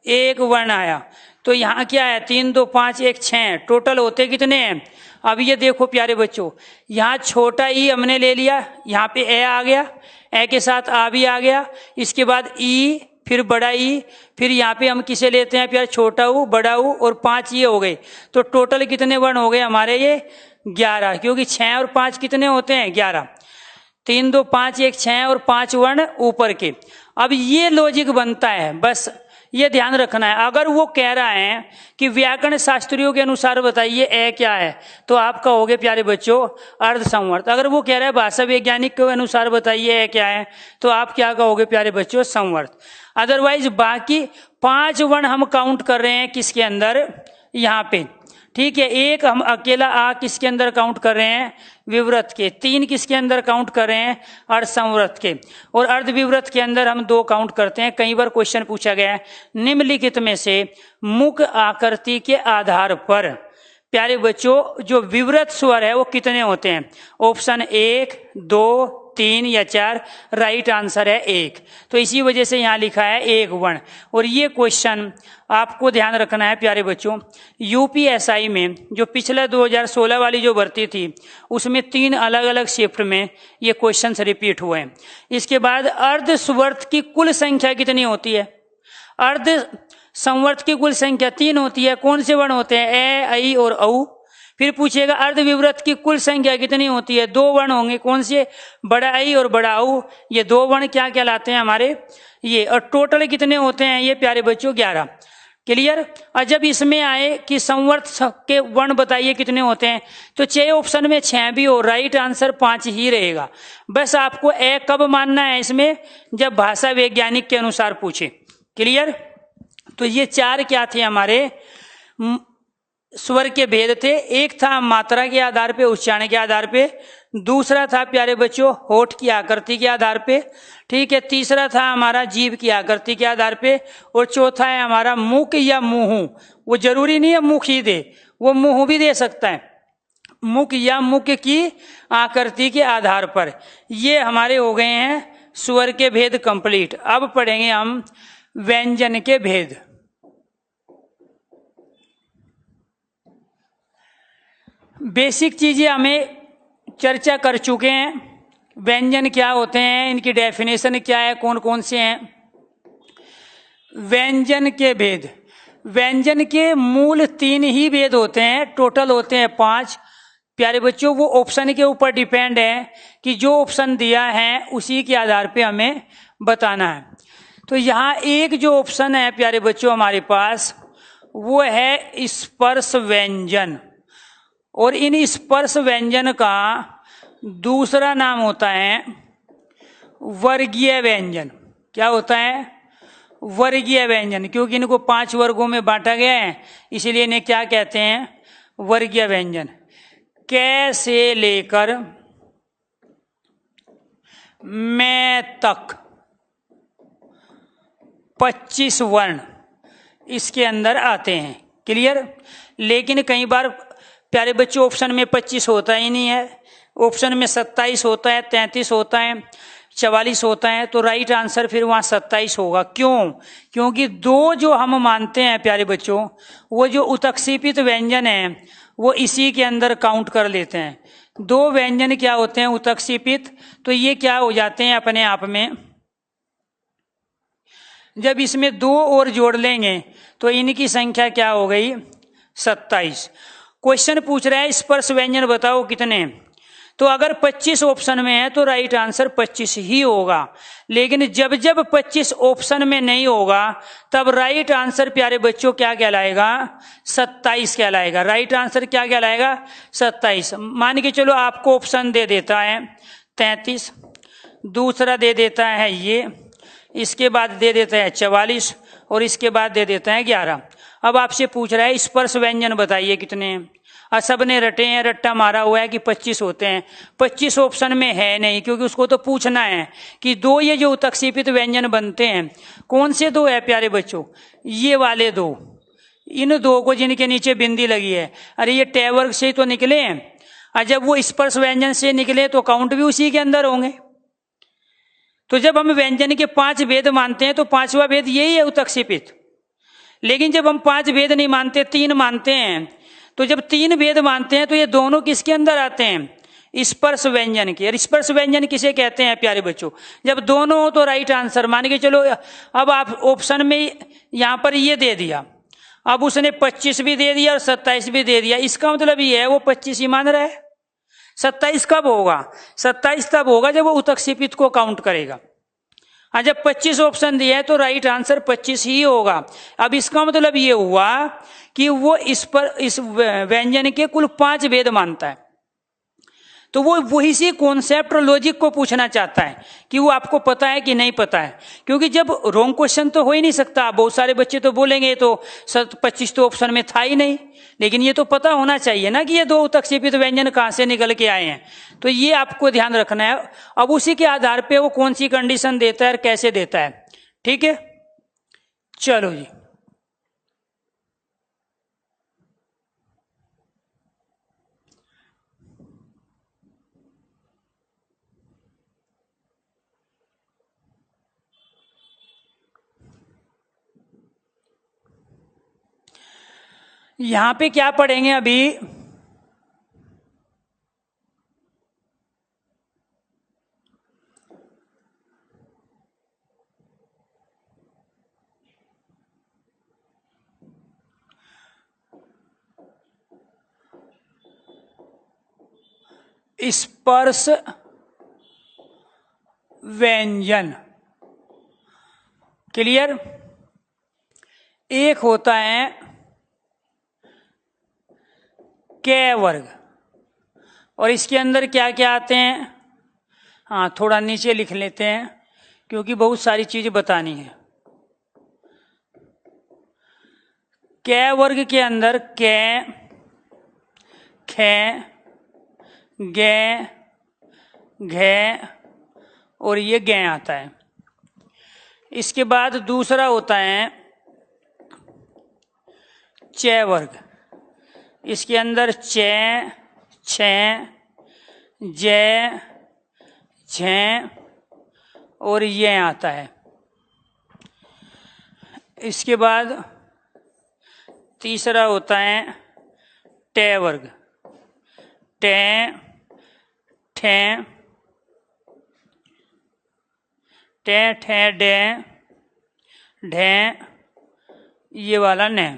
एक वर्ण आया। तो यहाँ क्या है, 3 2 5 1 6, टोटल होते कितने हैं। अब ये देखो प्यारे बच्चों, यहाँ छोटा ई हमने ले लिया, यहाँ पे ए आ गया, ए के साथ आ भी आ गया, इसके बाद ई, फिर बड़ा ई, फिर यहाँ पे हम किसे लेते हैं प्यारे, छोटा ऊ बड़ा ऊ, और 5 ये हो गए। तो टोटल कितने वर्ण हो गए हमारे, ये 11, क्योंकि 6 और 5 कितने होते हैं, 11। 3 2 5 1 6 और 5 वर्ण ऊपर के। अब ये लॉजिक बनता है, बस ये ध्यान रखना है। अगर वो कह रहा है कि व्याकरण शास्त्रियों के अनुसार बताइए ए क्या है, तो आप कहोगे प्यारे बच्चों अर्ध संवर्त। अगर वो कह रहा है भाषा वैज्ञानिक के अनुसार बताइए ए क्या है, तो आप क्या कहोगे प्यारे बच्चों, संवर्त। अदरवाइज बाकी 5 वर्ण हम काउंट कर रहे हैं किसके अंदर, यहाँ पे। ठीक है, एक हम अकेला आ किसके अंदर काउंट कर रहे हैं, विवृत के। 3 किसके अंदर काउंट कर रहे हैं, अर्ध संवृत के। और अर्ध विवृत के अंदर हम 2 काउंट करते हैं। कई बार क्वेश्चन पूछा गया है, निम्नलिखित में से मुख आकृति के आधार पर प्यारे बच्चों जो विवृत स्वर है वो कितने होते हैं। ऑप्शन 1 2 3 या 4, राइट आंसर है 1। तो इसी वजह से यहाँ लिखा है 1 वर्ण। और ये क्वेश्चन आपको ध्यान रखना है प्यारे बच्चों, यूपीएसआई में जो पिछला 2016 वाली जो भर्ती थी उसमें 3 अलग अलग शिफ्ट में ये क्वेश्चन रिपीट हुए हैं। इसके बाद अर्ध सुवर्त की कुल संख्या कितनी होती है, अर्ध संवर्त की कुल संख्या 3 होती है। कौन से वर्ण होते हैं, ए आई और औ। फिर पूछेगा अर्ध विवृत की कुल संख्या कितनी होती है, 2 वर्ण होंगे। कौन से, बड़ा आई और बड़ा औ। ये 2 वर्ण क्या कहलाते हैं हमारे ये। और टोटल कितने होते हैं ये प्यारे बच्चों, 11। क्लियर। और जब इसमें आए कि संवर्त के वर्ण बताइए कितने होते हैं, तो 6 ऑप्शन में 6 भी हो, राइट आंसर 5 ही रहेगा। बस आपको ए कब मानना है इसमें, जब भाषा वैज्ञानिक के अनुसार पूछे। क्लियर। तो ये 4 क्या थे हमारे स्वर के भेद थे। एक था मात्रा के आधार पे, उच्चारण के आधार पे। दूसरा था प्यारे बच्चों होठ की आकृति के आधार पे। ठीक है। तीसरा था हमारा जीभ की आकृति के आधार पे। और चौथा है हमारा मुख या मुंह। वो जरूरी नहीं है मुख ही दे, वो मुंह भी दे सकता है। मुख या मुख की आकृति के आधार पर ये हमारे हो गए हैं स्वर के भेद कंप्लीट। अब पढ़ेंगे हम व्यंजन के भेद। बेसिक चीजें हमें चर्चा कर चुके हैं। व्यंजन क्या होते हैं, इनकी डेफिनेशन क्या है, कौन कौन से हैं। व्यंजन के भेद, व्यंजन के मूल 3 ही भेद होते हैं, टोटल होते हैं 5। प्यारे बच्चों वो ऑप्शन के ऊपर डिपेंड है कि जो ऑप्शन दिया है उसी के आधार पे हमें बताना है। तो यहाँ एक जो ऑप्शन है प्यारे बच्चों हमारे पास वो है स्पर्श व्यंजन। और इन स्पर्श व्यंजन का दूसरा नाम होता है वर्गीय व्यंजन। क्या होता है, वर्गीय व्यंजन। क्योंकि इनको 5 वर्गों में बांटा गया है इसलिए इन्हें क्या कहते हैं, वर्गीय व्यंजन। कै से लेकर मैं तक 25 वर्ण इसके अंदर आते हैं। क्लियर? लेकिन कई बार प्यारे बच्चों ऑप्शन में 25 होता ही नहीं है, ऑप्शन में 27 होता है, 33 होता है, 44 होता है, तो राइट आंसर फिर वहां 27 होगा। क्यों? क्योंकि दो जो हम मानते हैं प्यारे बच्चों, वो जो उत्क्षेपित व्यंजन है वो इसी के अंदर काउंट कर लेते हैं। दो व्यंजन क्या होते हैं? उत्क्षेपित। तो ये क्या हो जाते हैं अपने आप में, जब इसमें दो और जोड़ लेंगे तो इनकी संख्या क्या हो गई? 27। क्वेश्चन पूछ रहा है स्पर्श व्यंजन बताओ कितने। तो अगर 25 ऑप्शन में है तो राइट आंसर 25 ही होगा। लेकिन जब जब 25 ऑप्शन में नहीं होगा तब राइट आंसर प्यारे बच्चों क्या कहलाएगा? 27 कहलाएगा। राइट आंसर क्या कहलाएगा? 27। मान के चलो आपको ऑप्शन दे देता है 33, दूसरा दे देता है ये, इसके बाद दे देता है 44 और इसके बाद दे देता है 11। अब आपसे पूछ रहा है स्पर्श व्यंजन बताइए कितने हैं। और सब ने रटे हैं, रट्टा मारा हुआ है कि 25 होते हैं। 25 ऑप्शन में है नहीं, क्योंकि उसको तो पूछना है कि दो ये जो उत्क्षेपित व्यंजन बनते हैं कौन से दो है प्यारे बच्चों? ये वाले दो, इन दो को जिनके नीचे बिंदी लगी है। अरे ये टे वर्ग से तो निकले हैं, और जब वो स्पर्श व्यंजन से निकले तो काउंट भी उसी के अंदर होंगे। तो जब हम व्यंजन के 5 भेद मानते हैं तो 5वां भेद यही है उत्क्षेपित। लेकिन जब हम 5 भेद नहीं मानते, 3 मानते हैं, तो जब 3 भेद मानते हैं तो ये दोनों किसके अंदर आते हैं? स्पर्श व्यंजन के। और स्पर्श व्यंजन किसे कहते हैं प्यारे बच्चों? जब दोनों हो तो राइट आंसर। मान के चलो अब आप ऑप्शन में यहां पर ये दे दिया, अब उसने 25 भी दे दिया और 27 भी दे दिया, इसका मतलब ये है वो 25 ही मान रहा है। 27 कब होगा? 27 तब होगा जब वो उत्क्षेपित को काउंट करेगा। हाँ, जब 25 ऑप्शन दिया है तो राइट आंसर 25 ही होगा। अब इसका मतलब ये हुआ कि वो इस व्यंजन के कुल 5 भेद मानता है। तो वो वही से कॉन्सेप्ट और लॉजिक को पूछना चाहता है कि वो आपको पता है कि नहीं पता है। क्योंकि जब रॉन्ग क्वेश्चन तो हो ही नहीं सकता, बहुत सारे बच्चे तो बोलेंगे तो 25 तो ऑप्शन में था ही नहीं। लेकिन ये तो पता होना चाहिए ना कि ये दो उत्क्षेपित व्यंजन कहां से निकल के आए हैं। तो ये आपको ध्यान रखना है। अब उसी के आधार पर वो कौन सी कंडीशन देता है और कैसे देता है। ठीक है, चलो जी। यहां पे क्या पढ़ेंगे अभी? स्पर्श व्यंजन। क्लियर? एक होता है कै वर्ग, और इसके अंदर क्या क्या आते हैं? हाँ, थोड़ा नीचे लिख लेते हैं क्योंकि बहुत सारी चीज बतानी है। कै वर्ग के अंदर कै, खे, गे, घे और ये गे आता है। इसके बाद दूसरा होता है चै वर्ग। इसके अंदर चे, छे, जे, झे और ये आता है। इसके बाद तीसरा होता है टे वर्ग। टे, ठे, टे, ठे, डे, ढे, ये वाला ने।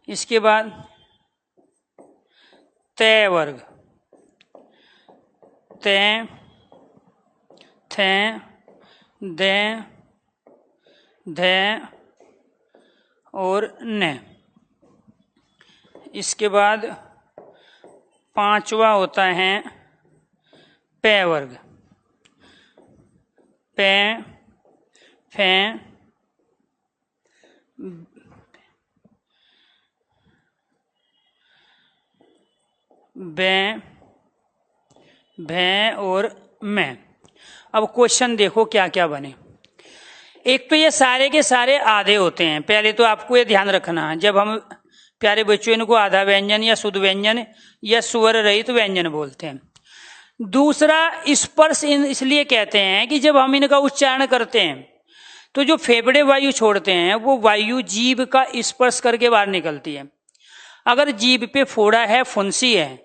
इसके बाद ते वर्ग। ते, थे, दे, धे और ने। इसके बाद पांचवा होता है पे वर्ग। पे, फे, बै, भैं और मैं। अब क्वेश्चन देखो क्या क्या बने। एक तो ये सारे के सारे आधे होते हैं, पहले तो आपको ये ध्यान रखना है, जब हम प्यारे बच्चों इनको आधा व्यंजन या शुद्ध व्यंजन या स्वर रहित व्यंजन बोलते हैं। दूसरा, स्पर्श इसलिए कहते हैं कि जब हम इनका उच्चारण करते हैं तो जो फेफड़े वायु छोड़ते हैं वो वायु जीभ का स्पर्श करके बाहर निकलती है। अगर जीभ पे फोड़ा है, फुंसी है,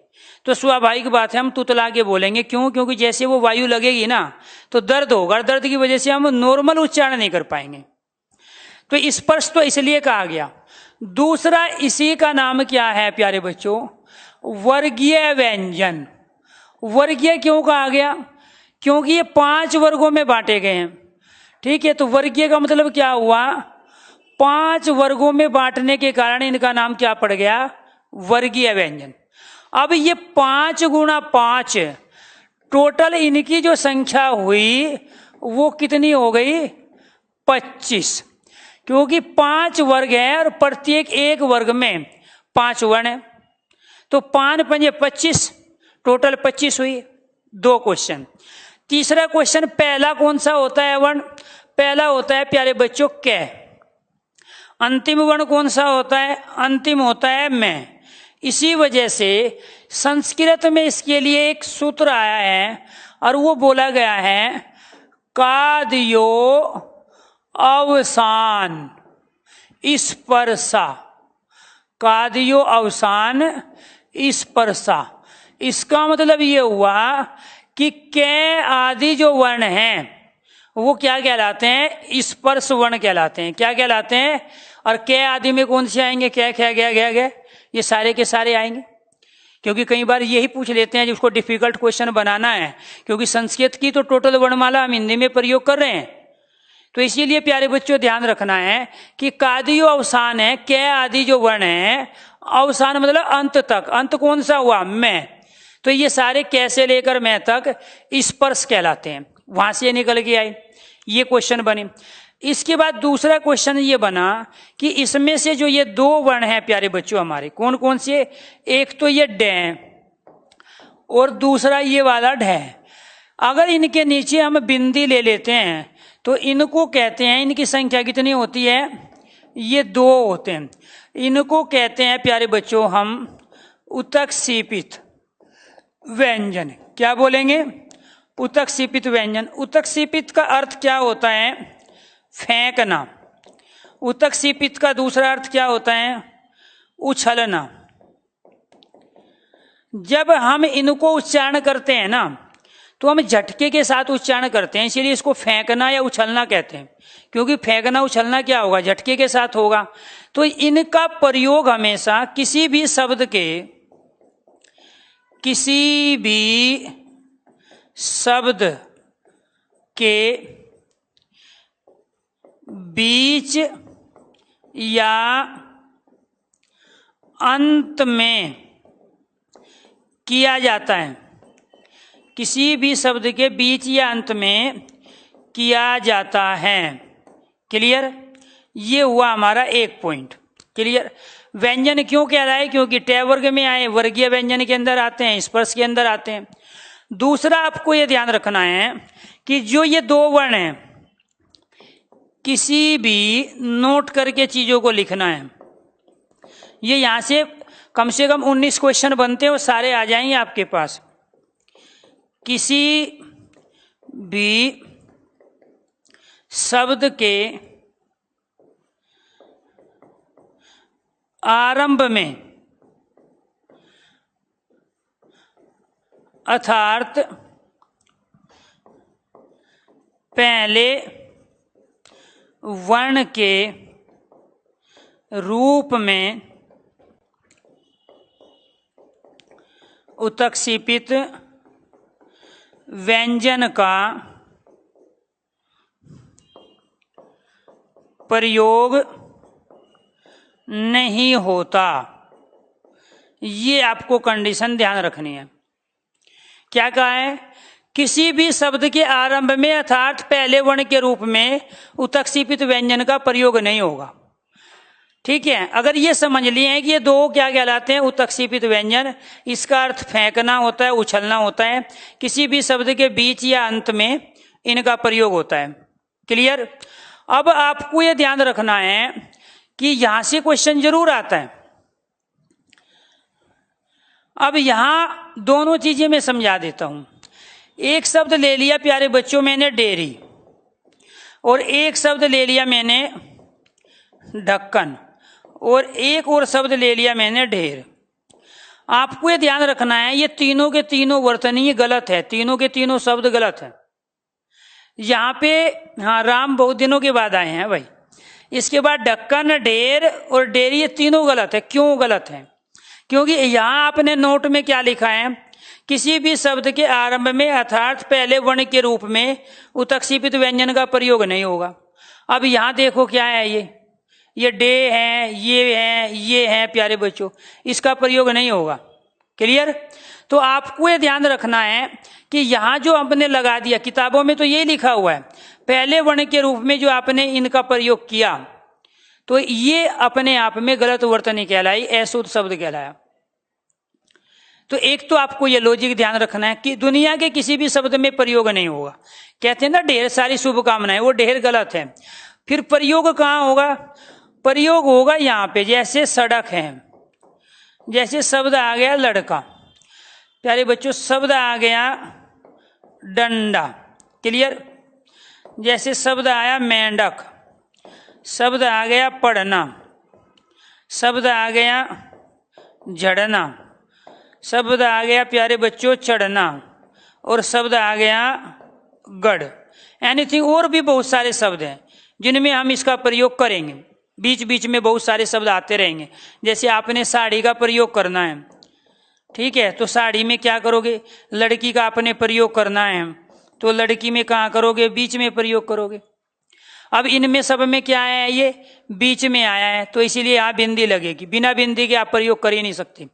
तो स्वाभाविक बात है हम तुतला के बोलेंगे। क्यों? क्योंकि जैसे वो वायु लगेगी ना तो दर्द होगा, दर्द की वजह से हम नॉर्मल उच्चारण नहीं कर पाएंगे। तो स्पर्श तो इसलिए कहा गया। दूसरा, इसी का नाम क्या है प्यारे बच्चों? वर्गीय व्यंजन। वर्गीय क्यों कहा गया? क्योंकि ये 5 वर्गों में बांटे गए हैं। ठीक है, तो वर्गीय का मतलब क्या हुआ? 5 वर्गों में बांटने के कारण इनका नाम क्या पड़ गया? वर्गीय व्यंजन। अब ये 5 गुणा 5 टोटल इनकी जो संख्या हुई वो कितनी हो गई? 25। क्योंकि 5 वर्ग है और प्रत्येक एक वर्ग में 5 वर्ण है, तो 5 पंजे 25, टोटल 25 हुई। 2 क्वेश्चन। तीसरा क्वेश्चन, पहला कौन सा होता है वर्ण? पहला होता है प्यारे बच्चों कै। अंतिम वर्ण कौन सा होता है? अंतिम होता है मैं। इसी वजह से संस्कृत में इसके लिए एक सूत्र आया है और वो बोला गया है कादयो अवसान स्पर्शा। कादयो अवसान स्पर्शा। इसका मतलब ये हुआ कि कै आदि जो वर्ण हैं वो क्या कहलाते हैं? स्पर्श वर्ण कहलाते हैं। क्या कहलाते हैं? और कै आदि में कौन से आएंगे? कै, ख्या, गया, गया, गया, ये सारे के सारे आएंगे। क्योंकि कई बार यही पूछ लेते हैं जिसको डिफिकल्ट क्वेश्चन बनाना है, क्योंकि संस्कृत की तो टोटल वर्णमाला हम हिंदी में प्रयोग कर रहे हैं। तो इसीलिए प्यारे बच्चों ध्यान रखना है कि कादियो अवसान है, कै आदि जो वर्ण है, अवसान मतलब अंत तक। अंत कौन सा हुआ? मैं। तो ये सारे कैसे लेकर मैं तक स्पर्श कहलाते हैं। वहां से निकल के आए, ये क्वेश्चन बने। इसके बाद दूसरा क्वेश्चन ये बना कि इसमें से जो ये 2 वर्ण हैं प्यारे बच्चों हमारे, कौन कौन से? एक तो ये डै और दूसरा ये वाला ढै। अगर इनके नीचे हम बिंदी ले लेते हैं तो इनको कहते हैं, इनकी संख्या कितनी होती है? ये 2 होते हैं। इनको कहते हैं प्यारे बच्चों हम उतक सीपित व्यंजन। क्या बोलेंगे? उतक सीपित व्यंजन। उतक सीपित का अर्थ क्या होता है? फेंकना। उतक सीपित का दूसरा अर्थ क्या होता है? उछलना। जब हम इनको उच्चारण करते हैं ना तो हम झटके के साथ उच्चारण करते हैं, इसीलिए इसको फेंकना या उछलना कहते हैं। क्योंकि फेंकना उछलना क्या होगा? झटके के साथ होगा। तो इनका प्रयोग हमेशा किसी भी शब्द के बीच या अंत में किया जाता है। किसी भी शब्द के बीच या अंत में किया जाता है। क्लियर? ये हुआ हमारा एक पॉइंट। क्लियर? व्यंजन क्यों कह रहा है? क्योंकि टै वर्ग में आए, वर्गीय व्यंजन के अंदर आते हैं, स्पर्श के अंदर आते हैं। दूसरा आपको यह ध्यान रखना है कि जो ये 2 वर्ण हैं, किसी भी नोट करके चीजों को लिखना है। ये यहां से कम 19 क्वेश्चन बनते हैं, वो सारे आ जाएंगे आपके पास। किसी भी शब्द के आरंभ में अर्थात पहले वर्ण के रूप में उत्क्षेपित व्यंजन का प्रयोग नहीं होता। ये आपको कंडीशन ध्यान रखनी है। क्या कहा है? किसी भी शब्द के आरंभ में अर्थात पहले वर्ण के रूप में उत्क्षेपित व्यंजन का प्रयोग नहीं होगा। ठीक है, अगर ये समझ लिए हैं कि ये दो क्या कहलाते हैं, उत्क्षेपित व्यंजन, इसका अर्थ फेंकना होता है, उछलना होता है, किसी भी शब्द के बीच या अंत में इनका प्रयोग होता है। क्लियर। अब आपको ये ध्यान रखना है कि यहां से क्वेश्चन जरूर आता है। अब यहां दोनों चीजें मैं समझा देता हूं। एक शब्द ले लिया प्यारे बच्चों मैंने डेयरी, और एक शब्द ले लिया मैंने ढक्कन, और एक और शब्द ले लिया मैंने ढेर। आपको ये ध्यान रखना है ये तीनों के तीनों वर्तनीय गलत है, तीनों के तीनों शब्द गलत है। यहां पे हाँ राम बहुत दिनों के बाद आए हैं भाई। इसके बाद ढक्कन, ढेर और डेयरी, ये तीनों गलत है। क्यों गलत है? क्योंकि यहां आपने नोट में क्या लिखा है, किसी भी शब्द के आरंभ में अर्थात पहले वर्ण के रूप में उत्क्षेपित व्यंजन का प्रयोग नहीं होगा। अब यहां देखो क्या है, ये डे है, ये है प्यारे बच्चों, इसका प्रयोग नहीं होगा। क्लियर। तो आपको ये ध्यान रखना है कि यहां जो आपने लगा दिया, किताबों में तो ये लिखा हुआ है पहले वर्ण के रूप में जो आपने इनका प्रयोग किया, तो ये अपने आप में गलत वर्तनी कहलाई, अशुद्ध शब्द कहलाया। तो एक तो आपको ये लॉजिक ध्यान रखना है कि दुनिया के किसी भी शब्द में प्रयोग नहीं होगा। कहते हैं ना ढेर सारी शुभकामनाएं, वो ढेर गलत है। फिर प्रयोग कहां होगा? प्रयोग होगा यहां पे, जैसे सड़क है, जैसे शब्द आ गया लड़का, प्यारे बच्चों शब्द आ गया डंडा। क्लियर। जैसे शब्द आया मेंढक, शब्द आ गया पढ़ना, शब्द आ गया झड़ना, शब्द आ गया प्यारे बच्चों चढ़ना, और शब्द आ गया गढ़। एनीथिंग, और भी बहुत सारे शब्द हैं जिनमें हम इसका प्रयोग करेंगे। बीच बीच में बहुत सारे शब्द आते रहेंगे। जैसे आपने साड़ी का प्रयोग करना है, ठीक है, तो साड़ी में क्या करोगे? लड़की का आपने प्रयोग करना है, तो लड़की में कहाँ करोगे? बीच में प्रयोग करोगे। अब इनमें सब में क्या आया है? ये बीच में आया है, तो इसीलिए यहां बिंदी लगेगी। बिना बिंदी के आप प्रयोग कर ही नहीं सकते,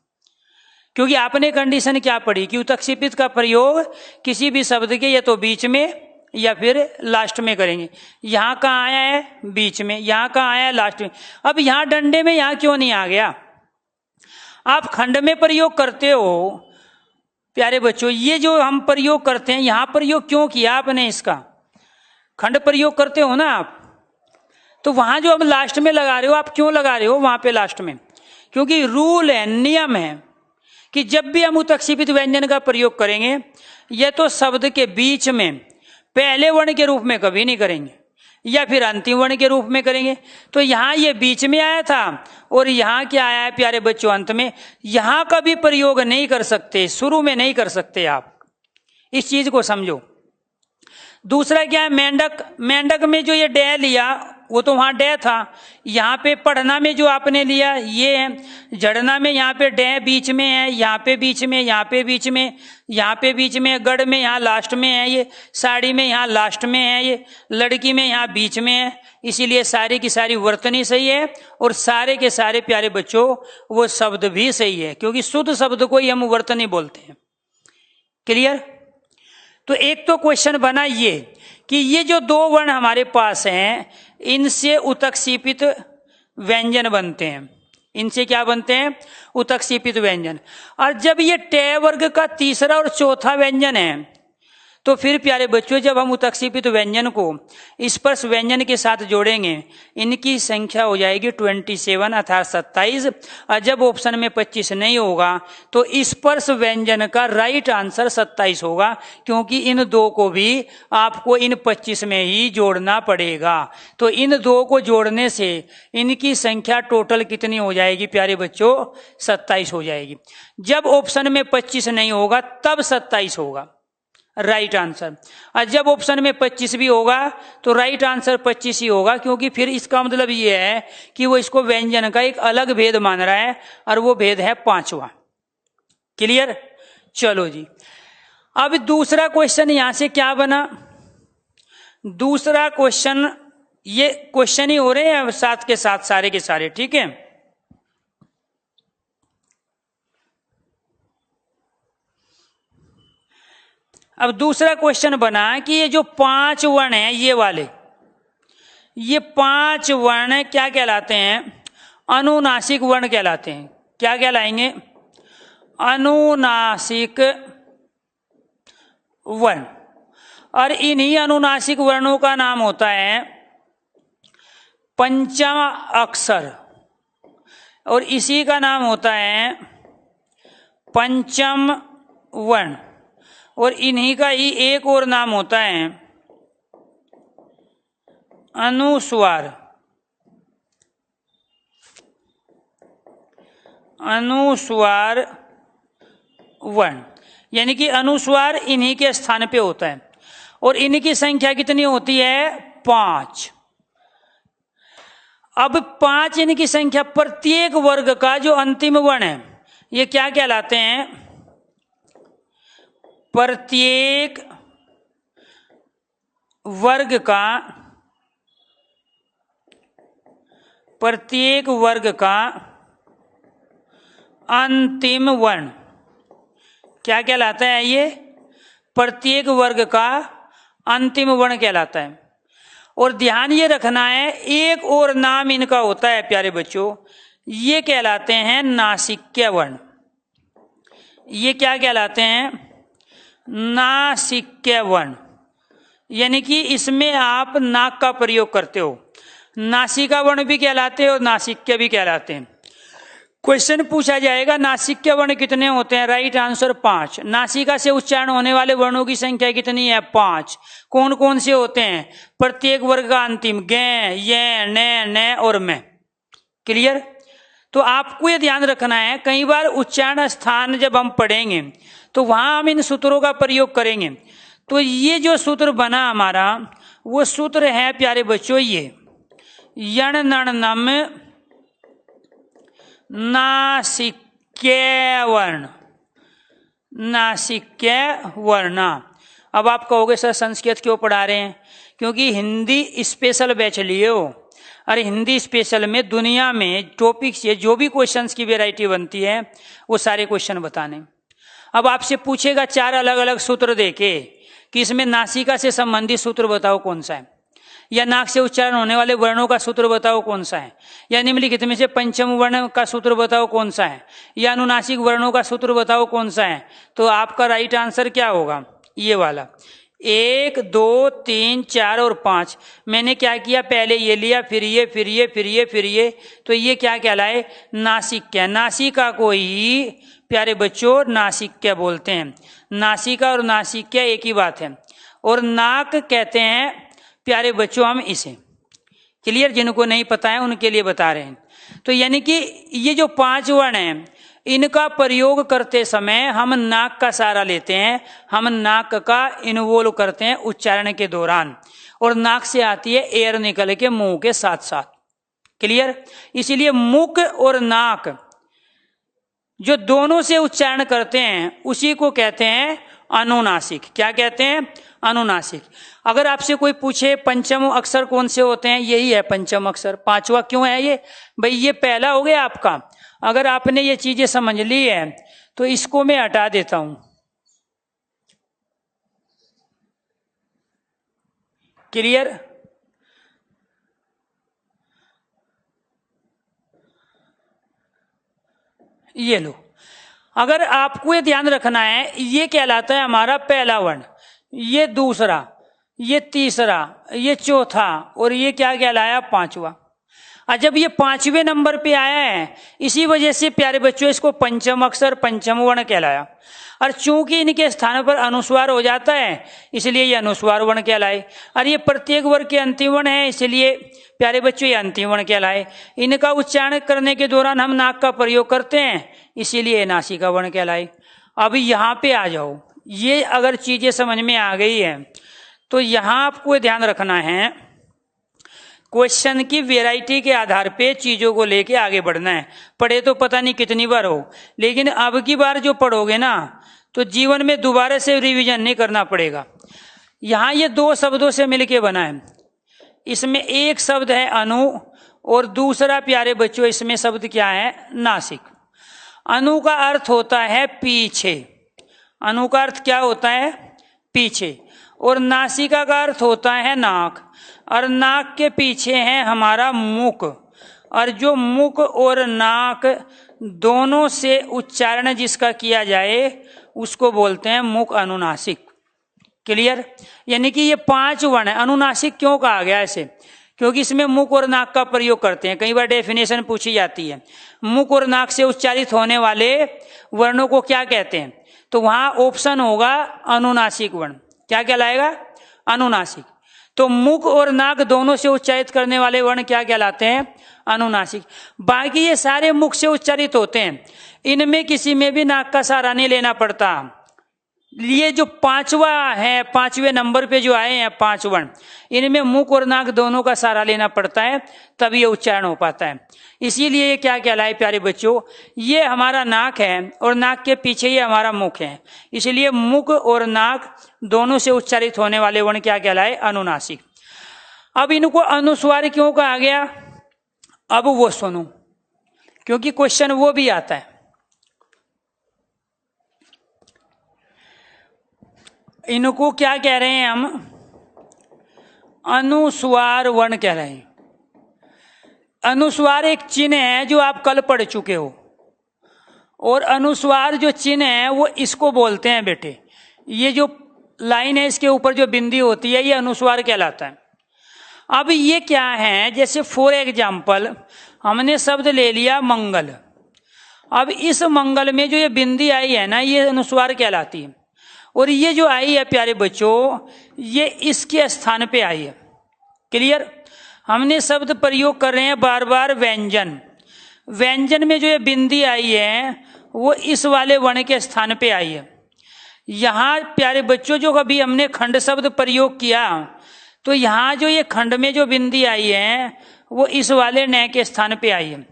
क्योंकि आपने कंडीशन क्या पढ़ी कि उत्क्षेपित का प्रयोग किसी भी शब्द के या तो बीच में या फिर लास्ट में करेंगे। यहां कहां आया है? बीच में। यहां कहां आया है? लास्ट में। अब यहां डंडे में यहां क्यों नहीं आ गया? आप खंड में प्रयोग करते हो प्यारे बच्चों, ये जो हम प्रयोग करते हैं यहां प्रयोग क्यों किया आपने? इसका खंड प्रयोग करते हो ना आप, तो वहां जो अब लास्ट में लगा रहे हो, आप क्यों लगा रहे हो वहां पे लास्ट में? क्योंकि रूल है, नियम है कि जब भी हम उत्क्षेपित व्यंजन का प्रयोग करेंगे, यह तो शब्द के बीच में पहले वर्ण के रूप में कभी नहीं करेंगे, या फिर अंतिम वर्ण के रूप में करेंगे। तो यहां ये बीच में आया था, और यहां क्या आया है प्यारे बच्चों? अंत में। यहां का भी प्रयोग नहीं कर सकते, शुरू में नहीं कर सकते आप, इस चीज को समझो। दूसरा क्या है? मेंढक। मेंढक में जो ये डे लिया वो तो वहां डे था। यहाँ पे पढ़ना में जो आपने लिया ये है। झड़ना में यहाँ पे डे बीच में है, यहाँ पे बीच में, यहाँ पे बीच में, यहाँ पे बीच में, गढ़ में यहाँ लास्ट में है, ये साड़ी में यहाँ लास्ट में है, ये लड़की में यहाँ बीच में है। इसीलिए सारी की सारी वर्तनी सही है, और सारे के सारे प्यारे बच्चों वो शब्द भी सही है, क्योंकि शुद्ध शब्द को ही हम वर्तनी बोलते हैं। क्लियर। तो एक तो क्वेश्चन बना ये कि ये जो दो वर्ण हमारे पास हैं, इनसे उत्क्षेपित व्यंजन बनते हैं। इनसे क्या बनते हैं? उत्क्षेपित व्यंजन। और जब ये टे वर्ग का तीसरा और चौथा व्यंजन है, तो फिर प्यारे बच्चों जब हम उत्क्षेपित व्यंजन को स्पर्श व्यंजन के साथ जोड़ेंगे, इनकी संख्या हो जाएगी 27 अर्थात 27। और जब ऑप्शन में 25 नहीं होगा तो स्पर्श व्यंजन का राइट आंसर 27 होगा, क्योंकि इन दो को भी आपको इन 25 में ही जोड़ना पड़ेगा। तो इन दो को जोड़ने से इनकी संख्या टोटल कितनी हो जाएगी प्यारे बच्चों? 27 हो जाएगी। जब ऑप्शन में 25 नहीं होगा तब 27 होगा राइट आंसर। और जब ऑप्शन में 25 भी होगा तो राइट आंसर 25 ही होगा, क्योंकि फिर इसका मतलब ये है कि वो इसको व्यंजन का एक अलग भेद मान रहा है, और वो भेद है 5वां। क्लियर। चलो जी, अब दूसरा क्वेश्चन यहां से क्या बना? दूसरा क्वेश्चन, ये क्वेश्चन ही हो रहे हैं साथ के साथ सारे के सारे, ठीक है। अब दूसरा क्वेश्चन बना कि ये जो 5 वर्ण है, ये वाले, ये 5 वर्ण क्या कहलाते हैं? अनुनासिक वर्ण कहलाते हैं। क्या कहलाएंगे? अनुनासिक वर्ण। और इन्हीं अनुनासिक वर्णों का नाम होता है पंचम अक्षर, और इसी का नाम होता है पंचम वर्ण। और इन्हीं का ही एक और नाम होता है अनुस्वार। अनुस्वार वर्ण, यानी कि अनुस्वार इन्हीं के स्थान पे होता है। और इनकी संख्या कितनी होती है? 5। अब 5 इनकी संख्या, प्रत्येक वर्ग का जो अंतिम वर्ण है ये क्या कहलाते हैं? प्रत्येक वर्ग का अंतिम वर्ण क्या कहलाता है? ये प्रत्येक वर्ग का अंतिम वर्ण कहलाता है। और ध्यान ये रखना है, एक और नाम इनका होता है प्यारे बच्चों, ये कहलाते हैं नासिक्य वर्ण। ये क्या कहलाते हैं? नासिक्य वर्ण, यानी कि इसमें आप नाक का प्रयोग करते हो। नासिका वर्ण भी कहलाते हैं और नासिक्य भी कहलाते हैं। क्वेश्चन पूछा जाएगा नासिक्य वर्ण कितने होते हैं? Right answer 5। नासिका से उच्चारण होने वाले वर्णों की संख्या कितनी है? 5। कौन कौन से होते हैं? प्रत्येक वर्ग का अंतिम, गे, ये, ने, न और मैं। क्लियर? तो आपको ये ध्यान रखना है, कई बार उच्चारण स्थान जब हम पढ़ेंगे तो वहां हम इन सूत्रों का प्रयोग करेंगे। तो ये जो सूत्र बना हमारा, वो सूत्र है प्यारे बच्चों ये यण नण नम नासिक्य वर्ण। नासिक्य वर्ण। अब आप कहोगे सर संस्कृत क्यों पढ़ा रहे हैं? क्योंकि हिंदी स्पेशल बैच लिए हो। अरे हिंदी स्पेशल में दुनिया में टॉपिक से जो भी क्वेश्चंस की वैरायटी बनती है वो सारे क्वेश्चन बताने। अब आपसे पूछेगा 4 अलग अलग सूत्र देके कि इसमें नासिका से संबंधित सूत्र बताओ कौन सा है, या नाक से उच्चारण होने वाले वर्णों का सूत्र बताओ कौन सा है, या निम्नलिखित में से पंचम वर्ण का सूत्र बताओ कौन सा है, या अनुनासिक वर्णों का सूत्र बताओ कौन सा है। तो आपका राइट आंसर क्या होगा? ये वाला 1, 2, 3, 4 और 5। मैंने क्या किया? पहले ये लिया, फिर ये, फिर ये, फिर ये, फिर ये। तो ये क्या कहलाए? नासिक्य। नासिका को ही प्यारे बच्चों नासिक्य बोलते हैं। नासिका और नासिक्य एक ही बात है। और नाक कहते हैं प्यारे बच्चों हम इसे। क्लियर? जिनको नहीं पता है उनके लिए बता रहे हैं। तो यानी कि ये जो 5 वर्ण हैं इनका प्रयोग करते समय हम नाक का सहारा लेते हैं, हम नाक का इन्वोल्व करते हैं उच्चारण के दौरान, और नाक से आती है एयर निकल के मुंह के साथ साथ। क्लियर? इसीलिए मुख और नाक जो दोनों से उच्चारण करते हैं उसी को कहते हैं अनुनासिक। क्या कहते हैं? अनुनासिक। अगर आपसे कोई पूछे पंचम अक्षर कौन से होते हैं, यही है पंचम अक्षर। 5वां क्यों है ये? भाई ये पहला हो गया आपका। अगर आपने ये चीजें समझ ली है तो इसको मैं हटा देता हूं। क्लियर? ये लो। अगर आपको ये ध्यान रखना है, ये कहलाता है हमारा पहला वर्ण, ये दूसरा, ये तीसरा, ये चौथा, और ये क्या कहलाया? 5वां। और जब ये 5वें नंबर पे आया है, इसी वजह से प्यारे बच्चों इसको पंचम अक्षर, पंचम वर्ण कहलाया। और चूंकि इनके स्थान पर अनुस्वार हो जाता है इसलिए ये अनुस्वार वर्ण कहलाए। और ये प्रत्येक वर्ग के अंतिम वर्ण है, इसलिए प्यारे बच्चों ये अंतिम वर्ण कहलाए। इनका उच्चारण करने के दौरान हम नाक का प्रयोग करते हैं, इसीलिए नासिका वर्ण कहलाए। अब यहाँ पे आ जाओ। ये अगर चीजें समझ में आ गई है तो यहां आपको ध्यान रखना है, क्वेश्चन की वैरायटी के आधार पे चीजों को लेके आगे बढ़ना है। पढ़े तो पता नहीं कितनी बार हो, लेकिन अब की बार जो पढ़ोगे ना तो जीवन में दोबारा से रिवीजन नहीं करना पड़ेगा। यहां ये 2 शब्दों से मिलके बना है। इसमें एक शब्द है अनु और दूसरा प्यारे बच्चों इसमें शब्द क्या है? नासिक। अनु का अर्थ होता है पीछे। अनु का अर्थ क्या होता है? पीछे। और नासिका का अर्थ होता है नाक, और नाक के पीछे है हमारा मुख, और जो मुख और नाक दोनों से उच्चारण जिसका किया जाए उसको बोलते हैं मुख अनुनासिक। क्लियर? यानी कि ये 5 वर्ण है। अनुनासिक क्यों कहा गया ऐसे? क्योंकि इसमें मुख और नाक का प्रयोग करते हैं। कई बार डेफिनेशन पूछी जाती है, मुख और नाक से उच्चारित होने वाले वर्णों को क्या कहते हैं? तो वहां ऑप्शन होगा अनुनासिक वर्ण। क्या कहलाएगा? अनुनासिक। तो मुख और नाक दोनों से उच्चारित करने वाले वर्ण क्या कहलाते हैं? अनुनासिक। बाकी ये सारे मुख से उच्चारित होते हैं, इनमें किसी में भी नाक का सहारा नहीं लेना पड़ता। ये जो 5वां है, 5वें नंबर पे जो आए हैं 5 वर्ण, इनमें मुख और नाक दोनों का सहारा लेना पड़ता है, तब ये उच्चारण हो पाता है। इसीलिए ये क्या कहलाए प्यारे बच्चों? ये हमारा नाक है और नाक के पीछे ये हमारा मुख है, इसलिए मुख और नाक दोनों से उच्चारित होने वाले वर्ण क्या कहलाए? अनुनासिक। अब इनको अनुस्वार क्यों कहा गया? अब वो सुनो, क्योंकि क्वेश्चन वो भी आता है। इनको क्या कह रहे हैं हम? अनुस्वार वर्ण कह रहे हैं। अनुस्वार एक चिन्ह है जो आप कल पढ़ चुके हो, और अनुस्वार जो चिन्ह है वो इसको बोलते हैं बेटे। ये जो लाइन है इसके ऊपर जो बिंदी होती है ये अनुस्वार कहलाता है। अब ये क्या है? जैसे फॉर एग्जाम्पल हमने शब्द ले लिया मंगल। अब इस मंगल में जो ये बिंदी आई है ना, ये अनुस्वार कहलाती है। और ये जो आई है प्यारे बच्चों, ये इसके स्थान पे आई है। क्लियर? हमने शब्द प्रयोग कर रहे हैं बार बार व्यंजन। व्यंजन में जो ये बिंदी आई है वो इस वाले वर्ण के स्थान पे आई है। यहां प्यारे बच्चों जो कभी हमने खंड शब्द प्रयोग किया, तो यहां जो ये खंड में जो बिंदी आई है वो इस वाले न के स्थान पे आई है।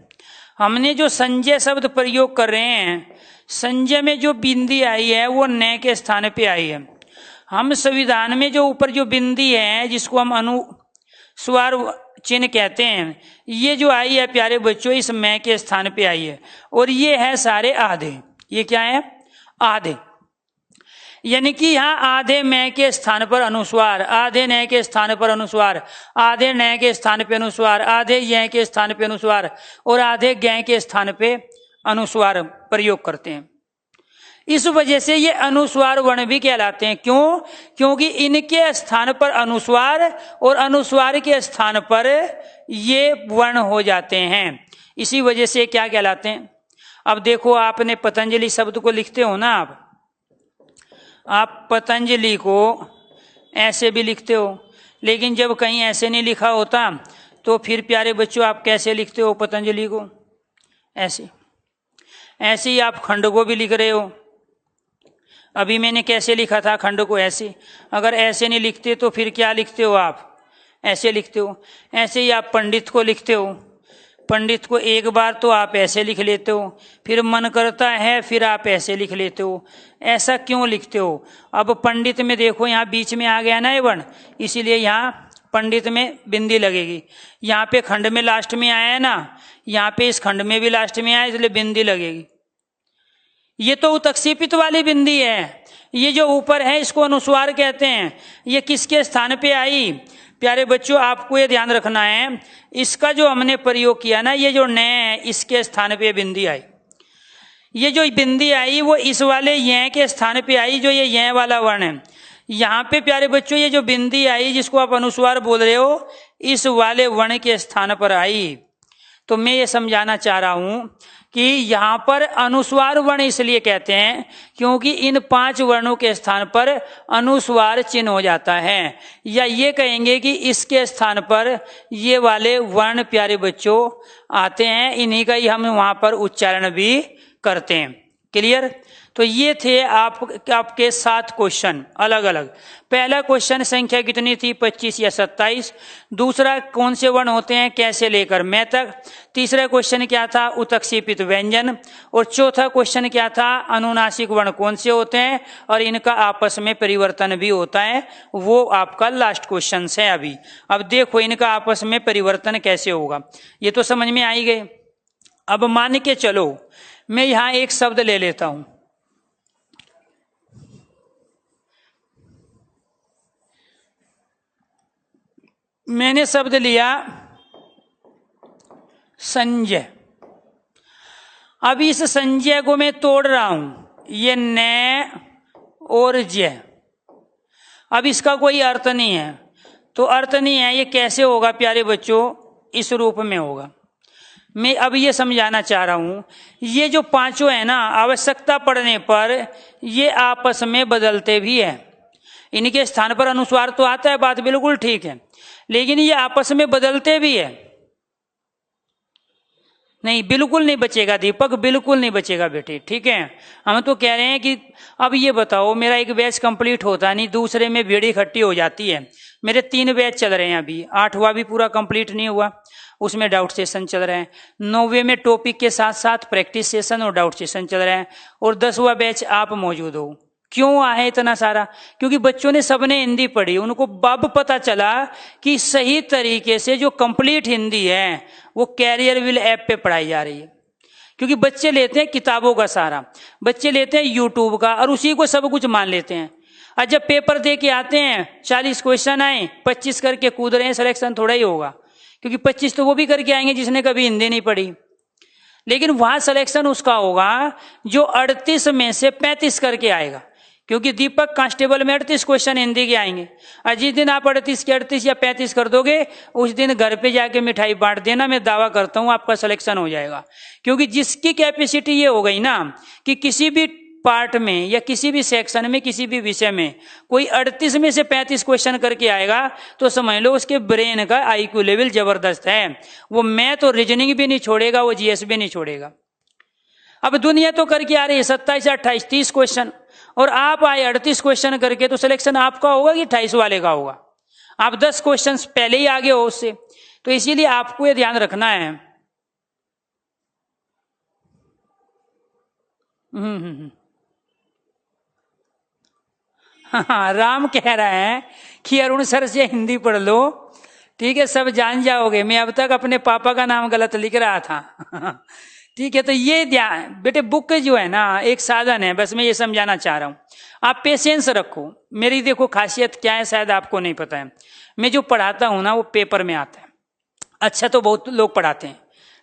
हमने जो संजय शब्द प्रयोग कर रहे हैं, संजय में जो बिंदी आई है वो न के स्थान पे आई है। हम संविधान में जो ऊपर जो बिंदी है जिसको हम अनुस्वार चिन्ह कहते हैं, ये जो आई है प्यारे बच्चों इस मैं के स्थान पे आई है। और ये है सारे आधे। ये क्या है? आधे। यानी कि यहाँ आधे मैं के स्थान पर अनुस्वार, आधे न के स्थान पर अनुस्वार, आधे न के स्थान पे अनुस्वार, आधे य के स्थान पे अनुस्वार और आधे ग के स्थान पे अनुस्वार प्रयोग करते हैं। इस वजह से ये अनुस्वार वर्ण भी कहलाते हैं। क्यों? क्योंकि इनके स्थान पर अनुस्वार और अनुस्वार के स्थान पर ये वर्ण हो जाते हैं। इसी वजह से क्या कहलाते हैं? अब देखो, आपने पतंजलि शब्द को लिखते हो ना, आप पतंजलि को ऐसे भी लिखते हो, लेकिन जब कहीं ऐसे नहीं लिखा होता तो फिर प्यारे बच्चों आप कैसे लिखते हो पतंजलि को? ऐसे। ऐसे ही आप खंड को भी लिख रहे हो। अभी मैंने कैसे लिखा था खंड को? ऐसे। अगर ऐसे नहीं लिखते तो फिर क्या लिखते हो आप? ऐसे लिखते हो। ऐसे ही आप पंडित को लिखते हो। पंडित को एक बार तो आप ऐसे लिख लेते हो, फिर मन करता है फिर आप ऐसे लिख लेते हो। ऐसा क्यों लिखते हो? अब पंडित में देखो यहाँ बीच में आ गया ना ये वर्ण, इसीलिए यहाँ पंडित में बिंदी लगेगी। यहाँ पे खंड में लास्ट में आया है ना, यहाँ पे इस खंड में भी लास्ट में आया, इसलिए बिंदी लगेगी। ये तो उत्क्षेपित वाली बिंदी है। ये जो ऊपर है इसको अनुस्वार कहते हैं। ये किसके स्थान पे आई? प्यारे बच्चों आपको ये ध्यान रखना है, इसका जो हमने प्रयोग किया ना, ये जो न है इसके स्थान पे बिंदी आई। ये जो बिंदी आई वो इस वाले य के स्थान पे आई, जो ये य वाला वर्ण है। यहाँ पे प्यारे बच्चों ये जो बिंदी आई जिसको आप अनुस्वार बोल रहे हो, इस वाले वर्ण के स्थान पर आई। तो मैं ये समझाना चाह रहा हूं कि यहाँ पर अनुस्वार वर्ण इसलिए कहते हैं क्योंकि इन 5 वर्णों के स्थान पर अनुस्वार चिन्ह हो जाता है, या ये कहेंगे कि इसके स्थान पर ये वाले वर्ण प्यारे बच्चों आते हैं, इन्हीं का ही हम वहां पर उच्चारण भी करते हैं। क्लियर? तो ये थे आपके 7 क्वेश्चन अलग अलग। पहला क्वेश्चन संख्या कितनी थी? 25 या 27। दूसरा कौन से वर्ण होते हैं कैसे लेकर मैं तक। तीसरा क्वेश्चन क्या था? उत्क्षेपित व्यंजन। और चौथा क्वेश्चन क्या था? अनुनासिक वर्ण कौन से होते हैं और इनका आपस में परिवर्तन भी होता है। वो आपका लास्ट क्वेश्चन है अभी। अब देखो इनका आपस में परिवर्तन कैसे होगा, ये तो समझ में आई गए। अब मान के चलो मैं यहां एक शब्द ले लेता हूं। मैंने शब्द लिया संजय। अब इस संजय को मैं तोड़ रहा हूं, ये न और जय। अब इसका कोई अर्थ नहीं है, तो अर्थ नहीं है, ये कैसे होगा प्यारे बच्चों? इस रूप में होगा। मैं अब ये समझाना चाह रहा हूं, ये जो पांचों है ना, आवश्यकता पड़ने पर ये आपस में बदलते भी है। इनके स्थान पर अनुस्वार तो आता है, बात बिल्कुल ठीक है, लेकिन ये आपस में बदलते भी है। नहीं, बिल्कुल नहीं बचेगा दीपक, बिल्कुल नहीं बचेगा बेटे, ठीक है। हम तो कह रहे हैं कि अब ये बताओ, मेरा एक बैच कंप्लीट होता नहीं, दूसरे में भीड़ इकट्ठी हो जाती है। मेरे 3 बैच चल रहे हैं अभी, 8वां भी पूरा कंप्लीट नहीं हुआ, उसमें डाउट सेशन चल रहे हैं। 9वें में टॉपिक के साथ साथ प्रैक्टिस सेशन और डाउट सेशन चल रहे हैं, और 10वां बैच आप मौजूद हो। क्यों आए इतना सारा? क्योंकि बच्चों ने सबने हिंदी पढ़ी, उनको अब पता चला कि सही तरीके से जो कंप्लीट हिंदी है वो कैरियर विल ऐप पे पढ़ाई जा रही है। क्योंकि बच्चे लेते हैं किताबों का सहारा, बच्चे लेते हैं यूट्यूब का, और उसी को सब कुछ मान लेते हैं। और जब पेपर दे के आते हैं, 40 क्वेश्चन आए, 25 करके कूद रहे हैं, सिलेक्शन थोड़ा ही होगा, क्योंकि 25 तो वो भी करके आएंगे जिसने कभी हिंदी नहीं पढ़ी। लेकिन वहां सिलेक्शन उसका होगा जो 38 में से 35 करके आएगा, क्योंकि दीपक कांस्टेबल में 38 क्वेश्चन हिंदी के आएंगे। और जिस दिन आप 38 के 38 या 35 कर दोगे, उस दिन घर पे जाके मिठाई बांट देना, मैं दावा करता हूं आपका सिलेक्शन हो जाएगा। क्योंकि जिसकी कैपेसिटी ये हो गई ना कि किसी भी पार्ट में या किसी भी सेक्शन में, किसी भी विषय में कोई 38 में से 35 क्वेश्चन करके आएगा, तो समझ लो उसके ब्रेन का आईक्यू लेवल जबरदस्त है। वो मैथ और रीजनिंग भी नहीं छोड़ेगा, वो जीएस भी नहीं छोड़ेगा। अब दुनिया तो करके आ रही है 27, 28, 30 क्वेश्चन, और आप आए 38 क्वेश्चन करके, तो सिलेक्शन आपका होगा कि 28 वाले का होगा? आप 10 क्वेश्चन पहले ही आगे हो उससे। तो इसीलिए आपको ये ध्यान रखना है। हाँ, राम कह रहा है कि अरुण सर से हिंदी पढ़ लो, ठीक है, सब जान जाओगे। मैं अब तक अपने पापा का नाम गलत लिख रहा था। ठीक है, तो ये ध्यान बेटे, बुक जो है ना एक साधन है, बस मैं ये समझाना चाह रहा हूं। आप पेशेंस रखो। मेरी देखो खासियत क्या है, शायद आपको नहीं पता है। मैं जो पढ़ाता हूं ना वो पेपर में आता है। अच्छा तो बहुत लोग पढ़ाते हैं,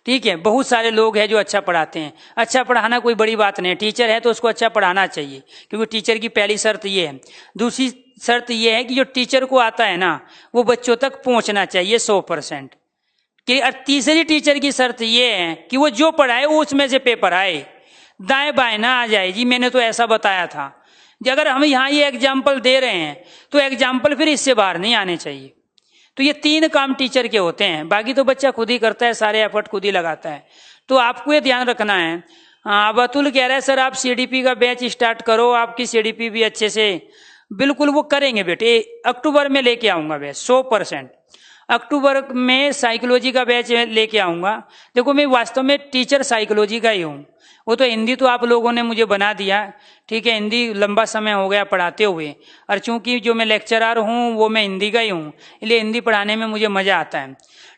ठीक है, बहुत सारे लोग हैं जो अच्छा पढ़ाते हैं। अच्छा पढ़ाना कोई बड़ी बात नहीं है, टीचर है तो उसको अच्छा पढ़ाना चाहिए, क्योंकि टीचर की पहली शर्त ये है। दूसरी शर्त ये है कि जो टीचर को आता है ना वो बच्चों तक पहुंचना चाहिए 100%। और तीसरी टीचर की शर्त ये है कि वो जो पढ़ाए वो उसमें से पेपर आए, दाएं बाएं ना आ जाए जी मैंने तो ऐसा बताया था। अगर हम यहाँ ये एग्जाम्पल दे रहे हैं तो एग्जाम्पल फिर इससे बाहर नहीं आने चाहिए। तो ये 3 काम टीचर के होते हैं, बाकी तो बच्चा खुद ही करता है, सारे एफर्ट खुद ही लगाता है। तो आपको ये ध्यान रखना है। अब अतुल कह रहा है सर आप सीडीपी का बैच स्टार्ट करो, आपकी सीडीपी भी अच्छे से, बिल्कुल वो करेंगे बेटे, अक्टूबर में लेके आऊंगा बैच 100%। अक्टूबर में साइकोलॉजी का बैच लेके आऊंगा। देखो मैं वास्तव में टीचर साइकोलॉजी का ही हूँ, वो तो हिंदी तो आप लोगों ने मुझे बना दिया, ठीक है, हिंदी लंबा समय हो गया पढ़ाते हुए, और चूंकि जो मैं लेक्चरर हूँ वो मैं हिंदी का ही हूँ, इसलिए हिंदी पढ़ाने में मुझे मजा आता है,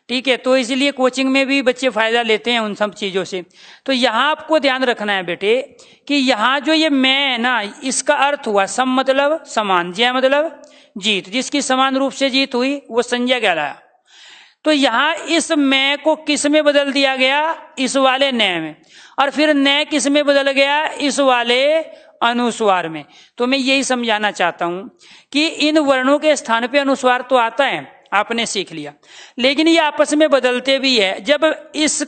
ठीक है। तो इसलिए कोचिंग में भी बच्चे फायदा लेते हैं उन सब चीजों से। तो यहाँ आपको ध्यान रखना है बेटे कि यहाँ जो ये मैं है ना, इसका अर्थ हुआ सम मतलब समान, जय मतलब जीत, जिसकी समान रूप से जीत हुई वो संजय कहलाया। तो यहां इस मैं को किस में बदल दिया गया? इस वाले न में, और फिर न किस में बदल गया? इस वाले अनुस्वार में। तो मैं यही समझाना चाहता हूं कि इन वर्णों के स्थान पे अनुस्वार तो आता है, आपने सीख लिया, लेकिन ये आपस में बदलते भी है। जब इस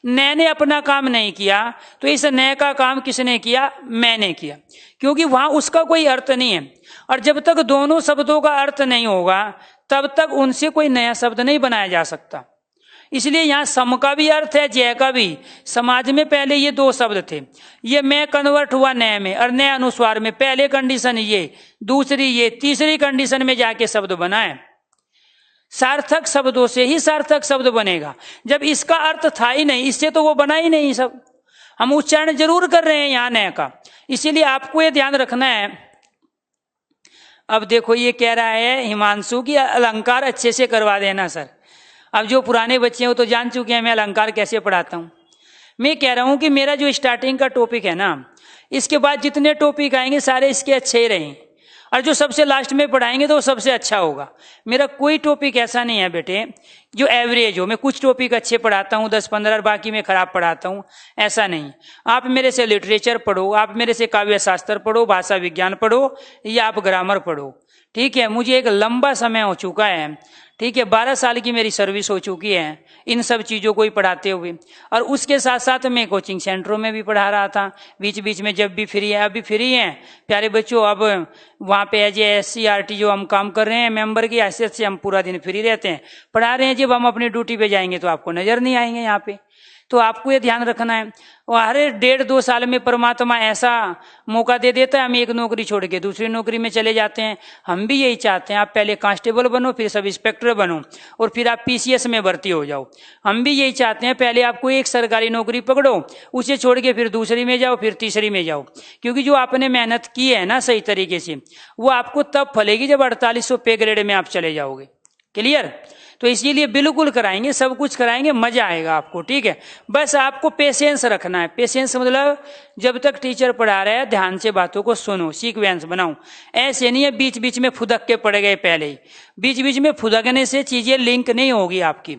न ने अपना काम नहीं किया तो इस न का काम किसने किया? मैंने किया, क्योंकि वहां उसका कोई अर्थ नहीं है। और जब तक दोनों शब्दों का अर्थ नहीं होगा तब तक उनसे कोई नया शब्द नहीं बनाया जा सकता। इसलिए यहां सम का भी अर्थ है, जय का भी। समाज में पहले ये 2 शब्द थे, ये मैं कन्वर्ट हुआ नए में, और नए अनुस्वार में पहले कंडीशन ये, दूसरी ये, तीसरी कंडीशन में जाके शब्द बना है। सार्थक शब्दों से ही सार्थक शब्द बनेगा। जब इसका अर्थ था ही नहीं, इससे तो वो बना ही नहीं सब। हम उच्चारण जरूर कर रहे हैं यहां नए का, इसीलिए आपको ये ध्यान रखना है। अब देखो ये कह रहा है हिमांशु की अलंकार अच्छे से करवा देना सर। अब जो पुराने बच्चे हैं वो तो जान चुके हैं मैं अलंकार कैसे पढ़ाता हूं। मैं कह रहा हूं कि मेरा जो स्टार्टिंग का टॉपिक है ना, इसके बाद जितने टॉपिक आएंगे सारे इसके अच्छे ही रहें, और जो सबसे लास्ट में पढ़ाएंगे तो वो सबसे अच्छा होगा। मेरा कोई टॉपिक ऐसा नहीं है बेटे जो एवरेज हो। मैं कुछ टॉपिक अच्छे पढ़ाता हूँ 10-15 और बाकी में खराब पढ़ाता हूँ, ऐसा नहीं। आप मेरे से लिटरेचर पढ़ो, आप मेरे से काव्य शास्त्र पढ़ो, भाषा विज्ञान पढ़ो, या आप ग्रामर पढ़ो, ठीक है। मुझे एक लंबा समय हो चुका है, ठीक है, 12 साल की मेरी सर्विस हो चुकी है इन सब चीज़ों को ही पढ़ाते हुए। और उसके साथ साथ मैं कोचिंग सेंटरों में भी पढ़ा रहा था बीच बीच में, जब भी फ्री है। अभी फ्री है प्यारे बच्चों, अब वहाँ पे एज ए SCRT जो हम काम कर रहे हैं मेंबर की हैसियत से, हम पूरा दिन फ्री रहते हैं, पढ़ा रहे हैं। जब हम अपनी ड्यूटी पे जाएंगे तो आपको नजर नहीं आएंगे यहाँ पे। तो आपको ये ध्यान रखना है। और हर 1.5-2 साल में परमात्मा ऐसा मौका दे देता है, हम एक नौकरी छोड़ के दूसरी नौकरी में चले जाते हैं। हम भी यही चाहते हैं, आप पहले कांस्टेबल बनो, फिर सब इंस्पेक्टर बनो, और फिर आप PCS में भर्ती हो जाओ। हम भी यही चाहते हैं, पहले आपको एक सरकारी नौकरी पकड़ो, उसे छोड़ के फिर दूसरी में जाओ, फिर तीसरी में जाओ। क्योंकि जो आपने मेहनत की है ना सही तरीके से, वो आपको तब फलेगी जब 4800 पे ग्रेड में आप चले जाओगे। क्लियर? तो इसीलिए बिल्कुल कराएंगे, सब कुछ कराएंगे, मजा आएगा आपको, ठीक है। बस आपको पेशेंस रखना है। पेशेंस मतलब जब तक टीचर पढ़ा रहा है ध्यान से बातों को सुनो, सीक्वेंस बनाओ। ऐसे नहीं है बीच बीच में फुदक के पड़ गए पहले ही। बीच बीच में फुदकने से चीजें लिंक नहीं होगी आपकी,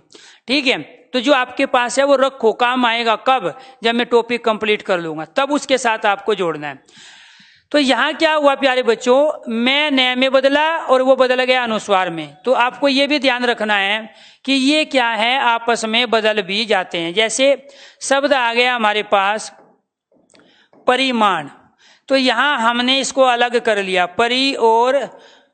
ठीक है। तो जो आपके पास है वो रखो, काम आएगा कब? जब मैं टॉपिक कंप्लीट कर लूंगा, तब उसके साथ आपको जोड़ना है। तो यहां क्या हुआ प्यारे बच्चों, मैं नए में बदला और वो बदल गया अनुस्वार में। तो आपको ये भी ध्यान रखना है कि ये क्या है, आपस में बदल भी जाते हैं। जैसे शब्द आ गया हमारे पास परिमाण, तो यहां हमने इसको अलग कर लिया परि और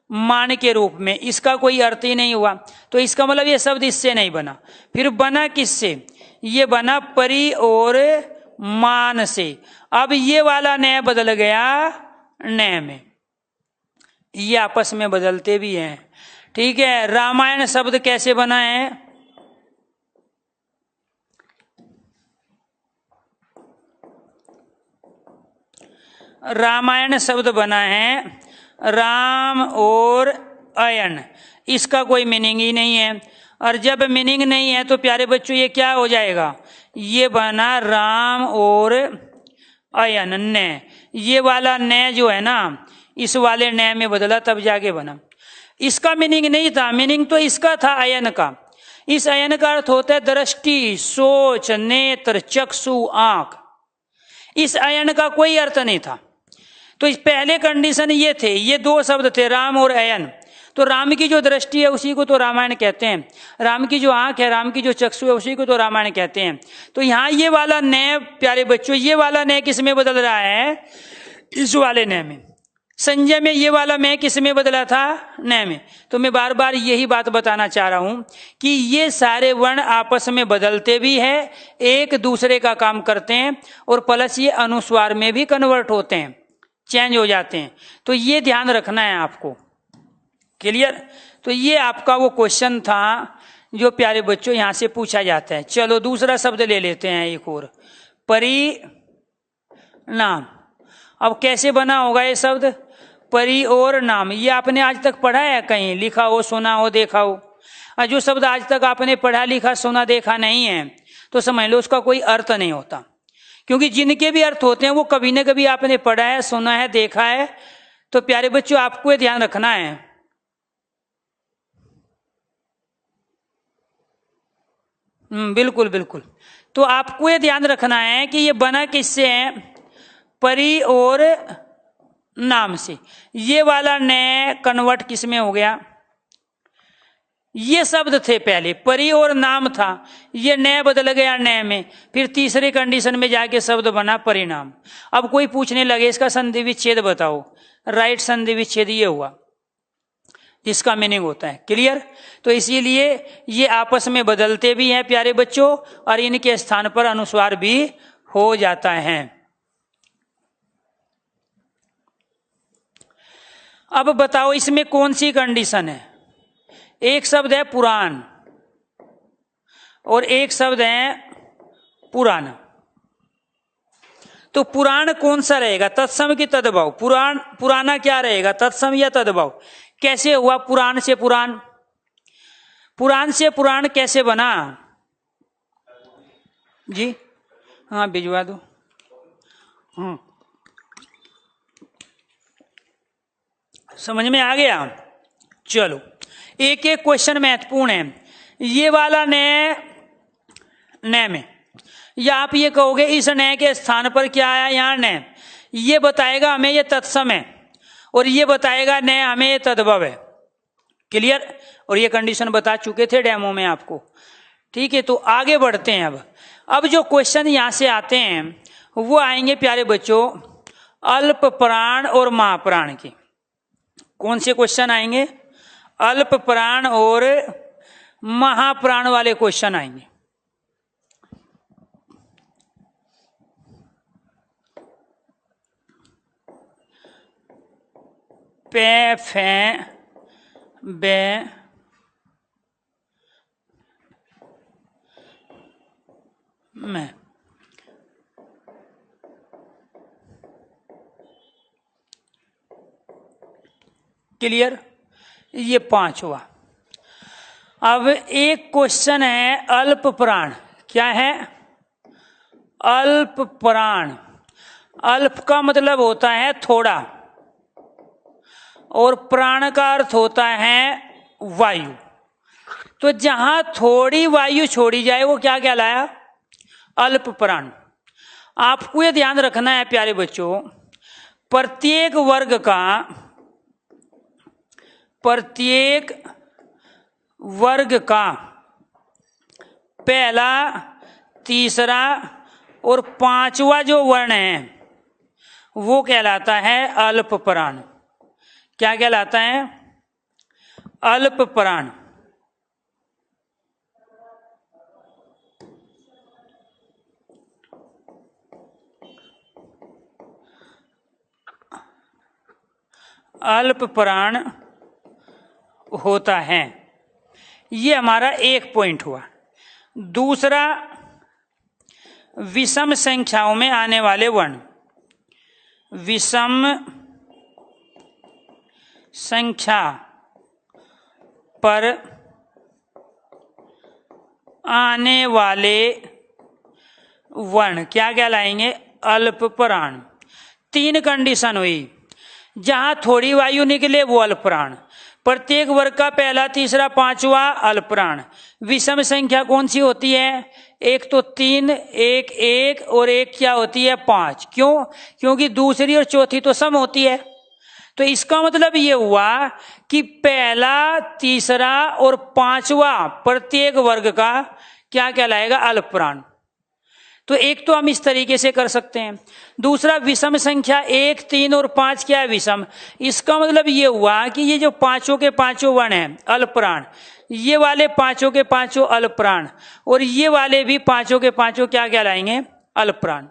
मान के रूप में, इसका कोई अर्थ ही नहीं हुआ। तो इसका मतलब ये शब्द इससे नहीं बना। फिर बना किससे? ये बना परि और मान से। अब ये वाला नय बदल गया नय में, ये आपस में बदलते भी हैं, ठीक है। रामायण शब्द कैसे बना है? रामायण शब्द बना है राम और अयन, इसका कोई मीनिंग ही नहीं है। और जब मीनिंग नहीं है तो प्यारे बच्चों ये क्या हो जाएगा? ये बना राम और अयन न। ये वाला न जो है ना, इस वाले न में बदला तब जाके बना। इसका मीनिंग नहीं था, मीनिंग तो इसका था अयन का। इस अयन का अर्थ होता है दृष्टि, सोच, नेत्र, चक्षु, आंख। इस अयन का कोई अर्थ नहीं था। तो इस पहले कंडीशन ये थे, ये दो शब्द थे राम और अयन। तो राम की जो दृष्टि है उसी को तो रामायण कहते हैं, राम की जो आंख है, राम की जो चक्षु है उसी को तो रामायण कहते हैं। तो यहां ये वाला नय प्यारे बच्चों, ये वाला नय किस में बदल रहा है? इस वाले नय में। संजय में ये वाला मैं किस में बदला था? नय में। तो मैं बार बार यही बात बताना चाह रहा हूं कि ये सारे वर्ण आपस में बदलते भी है, एक दूसरे का काम करते हैं, और प्लस ये अनुस्वार में भी कन्वर्ट होते हैं, चेंज हो जाते हैं। तो ये ध्यान रखना है आपको। क्लियर? तो ये आपका वो क्वेश्चन था जो प्यारे बच्चों यहां से पूछा जाता है। चलो दूसरा शब्द ले लेते हैं एक और, परिणाम। अब कैसे बना होगा ये शब्द? परि और नाम। ये आपने आज तक पढ़ा है कहीं, लिखा हो, सुना हो, देखा हो? और जो शब्द आज तक आपने पढ़ा, लिखा, सुना, देखा नहीं है तो समझ लो उसका कोई अर्थ नहीं होता। क्योंकि जिनके भी अर्थ होते हैं वो कभी न कभी आपने पढ़ा है, सुना है, देखा है। तो प्यारे बच्चों आपको ये ध्यान रखना है। बिल्कुल बिल्कुल। तो आपको ये ध्यान रखना है कि ये बना किससे है? परि और नाम से। ये वाला न कन्वर्ट किस में हो गया? ये शब्द थे पहले, परि और नाम था, ये न बदल गया न में। फिर तीसरे कंडीशन में जाके शब्द बना परिणाम। अब कोई पूछने लगे इसका संधि विच्छेद बताओ, राइट संधि विच्छेद ये हुआ, इसका मीनिंग होता है। क्लियर? तो इसीलिए ये आपस में बदलते भी हैं प्यारे बच्चों, और इनके स्थान पर अनुस्वार भी हो जाता है। अब बताओ इसमें कौन सी कंडीशन है? एक शब्द है पुराण और एक शब्द है पुराण। तो पुराण कौन सा रहेगा? तत्सम की तद्भव? पुराण पुराना क्या रहेगा? तत्सम या तद्भव? कैसे हुआ पुराण से पुराण? पुराण से पुराण कैसे बना जी? हाँ भिजवा दो। समझ में आ गया? चलो एक एक क्वेश्चन महत्वपूर्ण है। ये वाला न में, या आप ये कहोगे इस न के स्थान पर क्या आया, यहाँ न, ये बताएगा हमें ये तत्सम है, और ये बताएगा न हमें ये तद्भव है। क्लियर? और ये कंडीशन बता चुके थे डेमो में आपको। ठीक है, तो आगे बढ़ते हैं। अब जो क्वेश्चन यहां से आते हैं वो आएंगे प्यारे बच्चों अल्प प्राण और महाप्राण के। कौन से क्वेश्चन आएंगे? अल्प प्राण और महाप्राण वाले क्वेश्चन आएंगे। पे फे बे में। क्लियर? ये 5 हुआ। अब एक क्वेश्चन है अल्प प्राण। क्या है? अल्प प्राण। अल्प का मतलब होता है थोड़ा, और प्राण का अर्थ होता है वायु। तो जहां थोड़ी वायु छोड़ी जाए वो क्या कहलाया? अल्प प्राण। आपको ये ध्यान रखना है प्यारे बच्चों, प्रत्येक वर्ग का पहला, तीसरा और 5वां जो वर्ण है वो कहलाता है अल्प प्राण। क्या कहलाता है? अल्प प्राण। अल्प प्राण होता है। ये हमारा एक पॉइंट हुआ। दूसरा, विषम संख्याओं में आने वाले वर्ण। विषम संख्या पर आने वाले वर्ण क्या कहलाएंगे? अल्प प्राण। 3 कंडीशन हुई। जहां थोड़ी वायु निकले वो अल्प प्राण, प्रत्येक वर्ग का पहला, तीसरा, 5वां अल्प प्राण। विषम संख्या कौन सी होती है? एक तो 3, एक 1 और एक क्या होती है? 5। क्यों? क्योंकि दूसरी और चौथी तो सम होती है। तो इसका मतलब ये हुआ कि पहला, तीसरा और 5वां प्रत्येक वर्ग का क्या कहलाएगा? अल्प प्राण। तो एक तो हम इस तरीके से कर सकते हैं। दूसरा, विषम संख्या 1, 3 और 5 क्या है? विषम। इसका मतलब ये हुआ कि ये जो 5 के 5 वर्ण हैं अल्प प्राण, ये वाले 5 के 5 अल्प प्राण, और ये वाले भी 5 के 5 क्या कहलाएंगे? अल्प प्राण।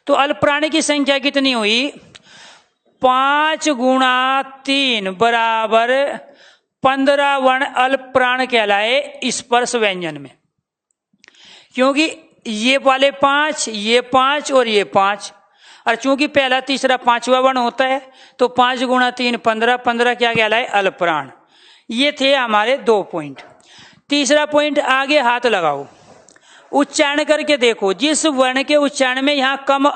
तो अल्प प्राण की संख्या कितनी हुई? 5 गुणा 3 बराबर 15 वर्ण अल्प प्राण कहलाए स्पर्श व्यंजन में। क्योंकि ये वाले 5, ये 5 और ये 5, और चूंकि पहला, तीसरा, 5वां वर्ण होता है तो 5 गुणा 3 15, 15 क्या कहलाए? अल्प प्राण। ये थे हमारे 2 पॉइंट। तीसरा पॉइंट, आगे हाथ लगाओ, उच्चारण करके देखो। जिस वर्ण के उच्चारण में यहां कम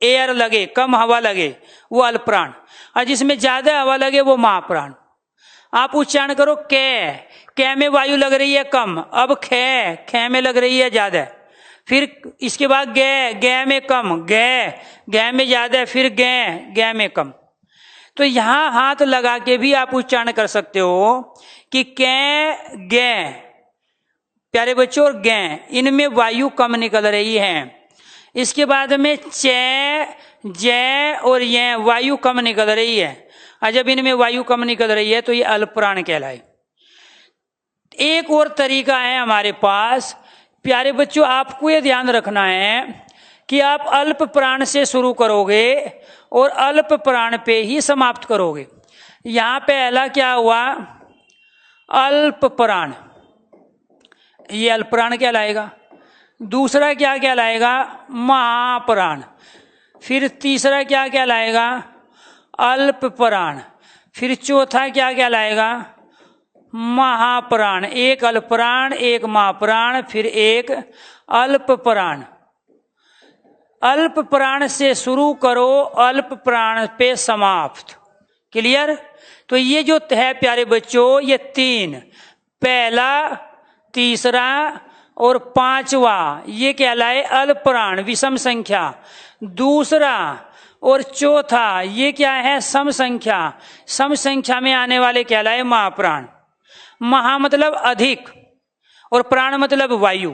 एयर लगे, कम हवा लगे, वो अल्प प्राण, और जिसमें ज्यादा हवा लगे वो महाप्राण। आप उच्चारण करो कै में वायु लग रही है कम, अब खे में लग रही है ज्यादा, फिर इसके बाद गे में कम, गे में ज्यादा, फिर गे में कम। तो यहां हाथ लगा के भी आप उच्चारण कर सकते हो कि गे प्यारे बच्चों, और गे, इनमें वायु कम निकल रही है। इसके बाद में जय और ये वायु कम निकल रही है, और जब इनमें वायु कम निकल रही है तो ये अल्प प्राण कहलाए। एक और तरीका है हमारे पास प्यारे बच्चों, आपको ये ध्यान रखना है कि आप अल्प प्राण से शुरू करोगे और अल्प प्राण पे ही समाप्त करोगे। यहां पहला क्या हुआ? अल्प प्राण, ये अल्प प्राण कहलाएगा। दूसरा क्या कहलाएगा? महाप्राण। फिर तीसरा क्या कहलाएगा? अल्प प्राण। फिर चौथा क्या कहलाएगा? महाप्राण। एक अल्प प्राण, एक महाप्राण, फिर एक अल्प प्राण। अल्प प्राण से शुरू करो, अल्प प्राण पे समाप्त। क्लियर। तो ये जो है प्यारे बच्चों, ये 3, पहला, तीसरा और 5वां, ये कहलाए अल्पप्राण विषम संख्या। दूसरा और चौथा ये क्या है, सम संख्या। सम संख्या में आने वाले कहलाए महाप्राण। महा मतलब अधिक और प्राण मतलब वायु।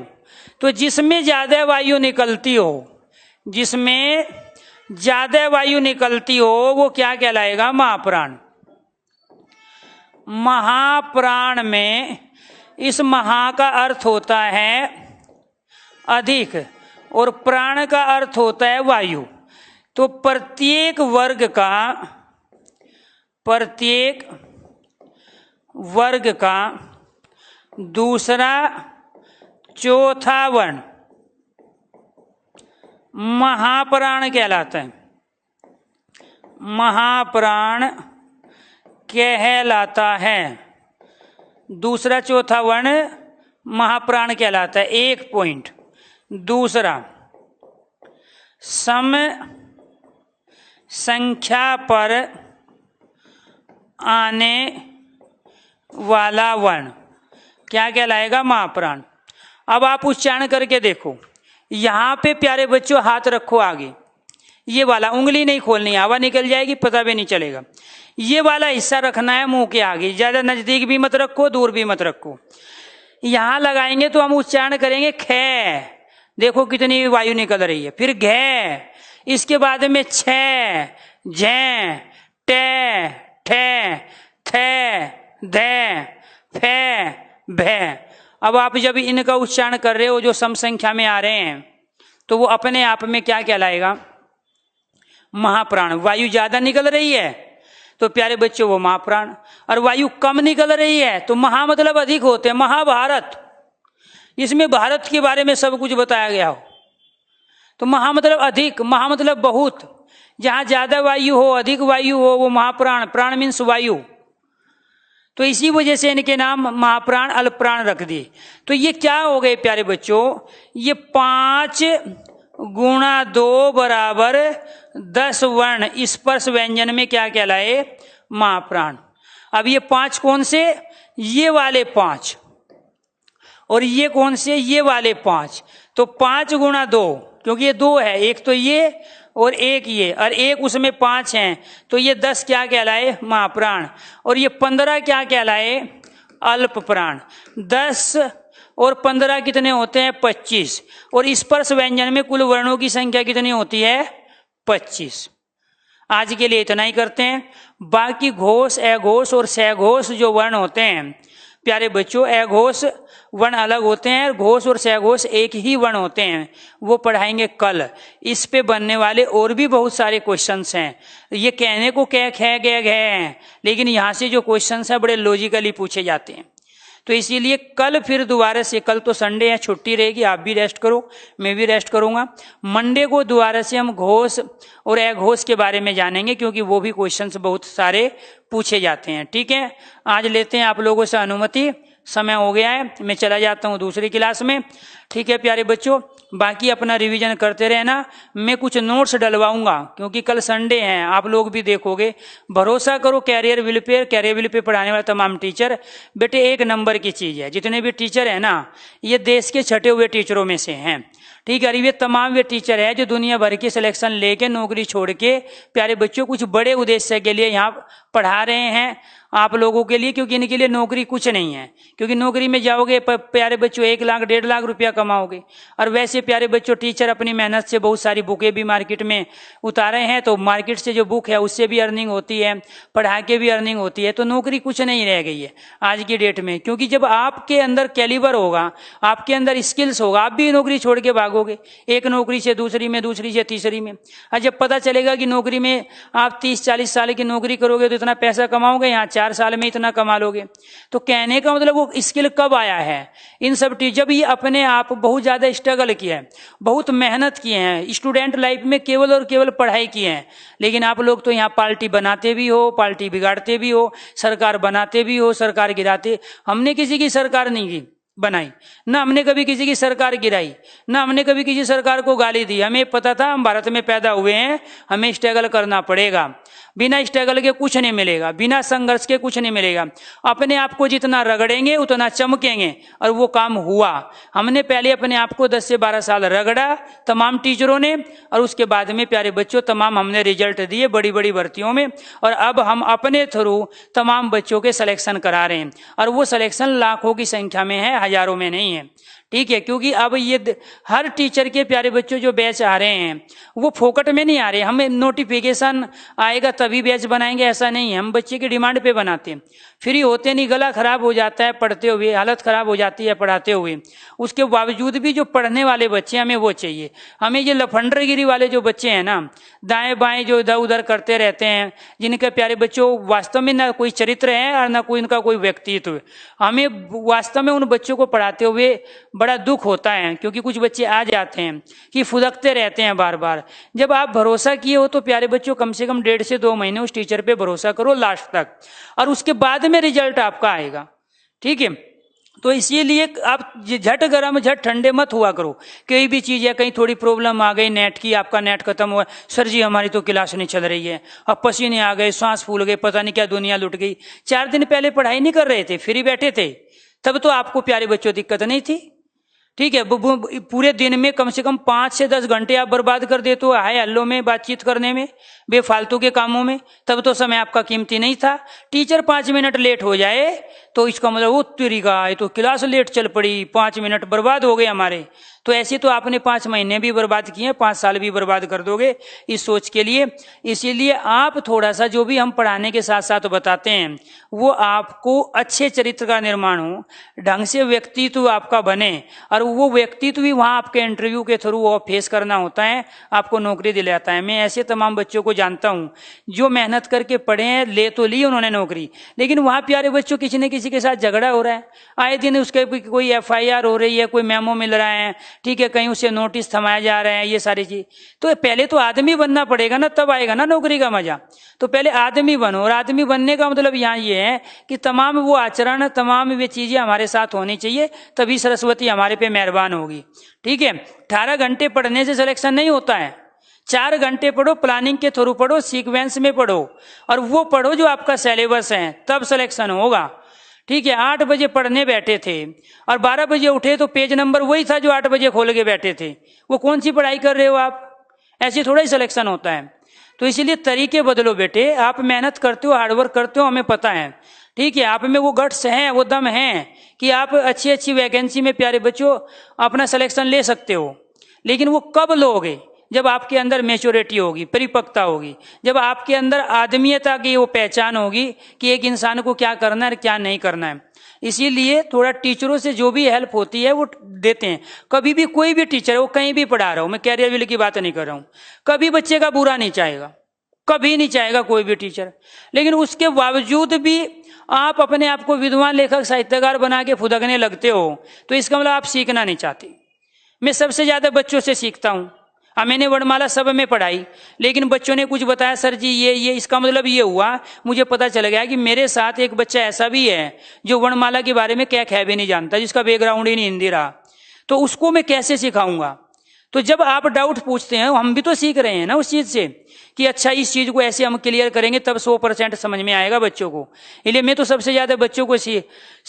तो जिसमें ज्यादा वायु निकलती हो, जिसमें ज्यादा वायु निकलती हो वो क्या कहलाएगा, महाप्राण। महाप्राण में इस महा का अर्थ होता है अधिक और प्राण का अर्थ होता है वायु। तो प्रत्येक वर्ग का दूसरा चौथा वर्ण महाप्राण कहलाता है। महाप्राण कहलाता है। दूसरा चौथा वर्ण महाप्राण कहलाता है। 1 पॉइंट। दूसरा, सम संख्या पर आने वाला वर्ण क्या कहलाएगा, महाप्राण। अब आप उच्चारण करके देखो। यहां पे प्यारे बच्चों हाथ रखो आगे, ये वाला उंगली नहीं खोलनी, हवा निकल जाएगी पता भी नहीं चलेगा। ये वाला हिस्सा रखना है मुंह के आगे, ज्यादा नजदीक भी मत रखो, दूर भी मत रखो। यहां लगाएंगे तो हम उच्चारण करेंगे खे, देखो कितनी वायु निकल रही है। फिर घे, इसके बाद में छे, झे, टे, ठे, थे, धे, फे, भे। अब आप जब इनका उच्चारण कर रहे हो जो सम संख्या में आ रहे हैं, तो वो अपने आप में क्या कहलाएगा, महाप्राण। वायु ज्यादा निकल रही है तो प्यारे बच्चों वो महाप्राण, और वायु कम निकल रही है तो महा मतलब अधिक होते हैं। महाभारत, इसमें भारत के बारे में सब कुछ बताया गया हो। तो महा मतलब अधिक, महा मतलब बहुत। जहां ज्यादा वायु हो, अधिक वायु हो, वो महाप्राण। प्राण मीन्स वायु। तो इसी वजह से इनके नाम महाप्राण अल्पप्राण रख दिए। तो ये क्या हो गए प्यारे बच्चों, ये 5 गुणा 2 बराबर 10 वर्ण स्पर्श व्यंजन में क्या कहलाए, महाप्राण। अब ये 5 कौन से, ये वाले 5, और ये कौन से, ये वाले 5। तो 5 गुणा 2, क्योंकि ये 2 है, एक तो ये और एक ये, और एक उसमें 5 हैं, तो ये 10 क्या कहलाए, महाप्राण। और ये 15 क्या कहलाए, अल्प प्राण। 10 और 15 कितने होते हैं, 25। और स्पर्श व्यंजन में कुल वर्णों की संख्या कितनी होती है, 25। आज के लिए इतना ही करते हैं। बाकी घोष, अघोष और सघोष जो वर्ण होते हैं प्यारे बच्चों, अघोष वर्ण अलग होते हैं, घोष और सघोष एक ही वर्ण होते हैं, वो पढ़ाएंगे कल। इस पे बनने वाले और भी बहुत सारे क्वेश्चंस हैं। ये कहने को कह खे गए हैं, लेकिन यहाँ से जो क्वेश्चंस हैं बड़े लॉजिकली पूछे जाते हैं। तो इसीलिए कल फिर दोबारा से, कल तो संडे है, छुट्टी रहेगी, आप भी रेस्ट करो, मैं भी रेस्ट करूंगा। मंडे को दोबारा से हम घोष और अघोष के बारे में जानेंगे, क्योंकि वो भी क्वेश्चंस बहुत सारे पूछे जाते हैं। ठीक है, आज लेते हैं आप लोगों से अनुमति, समय हो गया है, मैं चला जाता हूं दूसरी क्लास में। ठीक है प्यारे बच्चों, बाकी अपना रिवीजन करते रहना। मैं कुछ नोट्स डलवाऊंगा क्योंकि कल संडे है, आप लोग भी देखोगे। भरोसा करो कैरियर विल पे पढ़ाने वाला तमाम टीचर बेटे 1 नंबर की चीज है। जितने भी टीचर है ना, ये देश के छटे हुए टीचरों में से हैं। ठीक है, ये तमाम वे टीचर है जो दुनिया भर की सिलेक्शन लेके नौकरी छोड़ के प्यारे बच्चों कुछ बड़े उद्देश्य के लिए यहाँ पढ़ा रहे हैं आप लोगों के लिए, क्योंकि इनके लिए नौकरी कुछ नहीं है। क्योंकि नौकरी में जाओगे प्यारे बच्चों 1 लाख 1.5 लाख रुपया कमाओगे। और वैसे प्यारे बच्चों टीचर अपनी मेहनत से बहुत सारी बुकें भी मार्केट में उतारे हैं, तो मार्केट से जो बुक है उससे भी अर्निंग होती है, पढ़ा के भी अर्निंग होती है। तो नौकरी कुछ नहीं रह गई है आज की डेट में, क्योंकि जब आपके अंदर कैलिबर होगा, आपके अंदर स्किल्स होगा, आप भी नौकरी छोड़ के भागोगे, एक नौकरी से दूसरी में, दूसरी से तीसरी में। और जब पता चलेगा कि नौकरी में आप 30-40 साल की नौकरी करोगे तो इतना पैसा कमाओगे, यहाँ 4 साल में इतना कमा लोगे। तो कहने का मतलब वो स्किल कब आया है, इन सब जब ये अपने आप बहुत ज्यादा स्ट्रगल किया है, बहुत मेहनत किए हैं, स्टूडेंट लाइफ में केवल और केवल पढ़ाई की है। लेकिन आप लोग तो यहाँ पार्टी बनाते भी हो, पार्टी बिगाड़ते भी हो, सरकार बनाते भी हो, सरकार गिराते। हमने किसी की सरकार नहीं की बनाई, ना हमने कभी किसी की सरकार गिराई, ना हमने कभी किसी सरकार को गाली दी। हमें पता था हम भारत में पैदा हुए हैं, हमें स्ट्रगल करना पड़ेगा। बिना स्ट्रगल के कुछ नहीं मिलेगा, बिना संघर्ष के कुछ नहीं मिलेगा। अपने आप को जितना रगड़ेंगे उतना चमकेंगे, और वो काम हुआ। हमने पहले अपने आप को 10 से 12 साल रगड़ा तमाम टीचरों ने, और उसके बाद में प्यारे बच्चों तमाम हमने रिजल्ट दिए बड़ी बड़ी भर्तियों में, और अब हम अपने थ्रू तमाम बच्चों के सिलेक्शन करा रहे हैं, और वो सिलेक्शन लाखों की संख्या में है, हजारों में नहीं है। ठीक है, क्योंकि अब ये हर टीचर के प्यारे बच्चों जो बैच आ रहे हैं वो फोकट में नहीं आ रहे। हमें नोटिफिकेशन आएगा तभी बैच बनाएंगे ऐसा नहीं है, हम बच्चे की डिमांड पे बनाते हैं। फ्री होते नहीं, गला खराब हो जाता है पढ़ते हुए, हालत खराब हो जाती है पढ़ाते हुए, उसके बावजूद भी जो पढ़ने वाले बच्चे हमें वो चाहिए। हमें ये लफंडरगिरी वाले जो बच्चे हैं ना, दाएं बाएं जो इधर उधर करते रहते हैं, जिनके प्यारे बच्चों वास्तव में ना कोई चरित्र है और ना कोई इनका कोई व्यक्तित्व, हमें वास्तव में उन बच्चों को पढ़ाते हुए बड़ा दुख होता है। क्योंकि कुछ बच्चे आ जाते हैं कि फुदकते रहते हैं बार बार। जब आप भरोसा किए हो तो प्यारे बच्चों कम से कम 1.5 से 2 महीने उस टीचर पे भरोसा करो लास्ट तक, और उसके बाद में रिजल्ट आपका आएगा। ठीक है, तो इसीलिए आप झट गरम झट ठंडे मत हुआ करो। कोई भी चीज है, कहीं थोड़ी प्रॉब्लम आ गई नेट की, आपका नेट खत्म हुआ, सर जी हमारी तो क्लास नहीं चल रही है, अब पसीने आ गए, सांस फूल गए, पता नहीं क्या दुनिया लुट गई। 4 दिन पहले पढ़ाई नहीं कर रहे थे, फ्री बैठे थे, तब तो आपको प्यारे बच्चों दिक्कत नहीं थी। ठीक है, पूरे दिन में कम से कम 5 से 10 घंटे आप बर्बाद कर देते हो हाय हल्लो में, बातचीत करने में, बेफालतू के कामों में, तब तो समय आपका कीमती नहीं था। टीचर 5 मिनट लेट हो जाए तो इसका मतलब वो तेरीगा, ये तो क्लास लेट चल पड़ी, 5 मिनट बर्बाद हो गए हमारे। तो ऐसे तो आपने 5 महीने भी बर्बाद किए, 5 साल भी बर्बाद कर दोगे इस सोच के लिए। इसीलिए आप थोड़ा सा जो भी हम पढ़ाने के साथ साथ बताते हैं वो आपको अच्छे चरित्र का निर्माण हो, ढंग से व्यक्तित्व आपका बने, और वो व्यक्तित्व भी वहां आपके इंटरव्यू के थ्रू वो फेस करना होता है, आपको नौकरी दिलाता है। मैं ऐसे तमाम बच्चों को जानता हूं जो मेहनत करके पढ़े हैं, ले तो ली उन्होंने नौकरी, लेकिन वहां प्यारे बच्चों किसी न किसी के साथ झगड़ा हो रहा है, आए दिन उसके कोई FIR हो रही है, कोई मेमो मिल रहा है, ठीक है, कहीं उसे नोटिस थमाया जा रहा है, ये सारी चीज। तो पहले तो आदमी बनना पड़ेगा ना, तब आएगा ना नौकरी का मजा। तो पहले आदमी बनो, और आदमी बनने का मतलब यहाँ ये है कि तमाम वो आचरण, तमाम वे चीजें हमारे साथ होनी चाहिए, तभी सरस्वती हमारे पे मेहरबान होगी। ठीक है, 18 घंटे पढ़ने से सिलेक्शन नहीं होता है, 4 घंटे पढ़ो, प्लानिंग के थ्रू पढ़ो, सीक्वेंस में पढ़ो, और वो पढ़ो जो आपका सिलेबस है, तब सिलेक्शन होगा। ठीक है, 8 बजे पढ़ने बैठे थे और 12 बजे उठे तो पेज नंबर वही था जो 8 बजे खोल के बैठे थे, वो कौन सी पढ़ाई कर रहे हो आप? ऐसे थोड़ा ही सिलेक्शन होता है। तो इसीलिए तरीके बदलो बेटे, आप मेहनत करते हो, हार्डवर्क करते हो, हमें पता है। ठीक है, आप में वो गट्स हैं, वो दम है कि आप अच्छी अच्छी वैकेंसी में प्यारे बच्चों अपना सिलेक्शन ले सकते हो, लेकिन वो कब लोगे? जब आपके अंदर मैच्योरिटी होगी, परिपक्वता होगी, जब आपके अंदर आदमीयता की वो पहचान होगी कि एक इंसान को क्या करना है और क्या नहीं करना है। इसीलिए थोड़ा टीचरों से जो भी हेल्प होती है वो देते हैं। कभी भी कोई भी टीचर है, वो कहीं भी पढ़ा रहा हूं, मैं कैरियर विल की बात नहीं कर रहा हूं, कभी बच्चे का बुरा नहीं चाहेगा, कभी नहीं चाहेगा कोई भी टीचर। लेकिन उसके बावजूद भी आप अपने आप को विद्वान, लेखक, साहित्यकार बना के फुदकने लगते हो, तो इसका मतलब आप सीखना नहीं चाहते। मैं सबसे ज्यादा बच्चों से सीखता हूं। मैंने वर्णमाला सब में पढ़ाई, लेकिन बच्चों ने कुछ बताया, सर जी ये इसका मतलब ये हुआ, मुझे पता चल गया कि मेरे साथ एक बच्चा ऐसा भी है जो वर्णमाला के बारे में क्या खे भी नहीं जानता, जिसका बैकग्राउंड ही नहीं हिंदी रहा, तो उसको मैं कैसे सिखाऊंगा? तो जब आप डाउट पूछते हैं, हम भी तो सीख रहे हैं ना उस चीज से कि अच्छा इस चीज को ऐसे हम क्लियर करेंगे तब 100% समझ में आएगा बच्चों को। इसलिए मैं तो सबसे ज्यादा बच्चों को से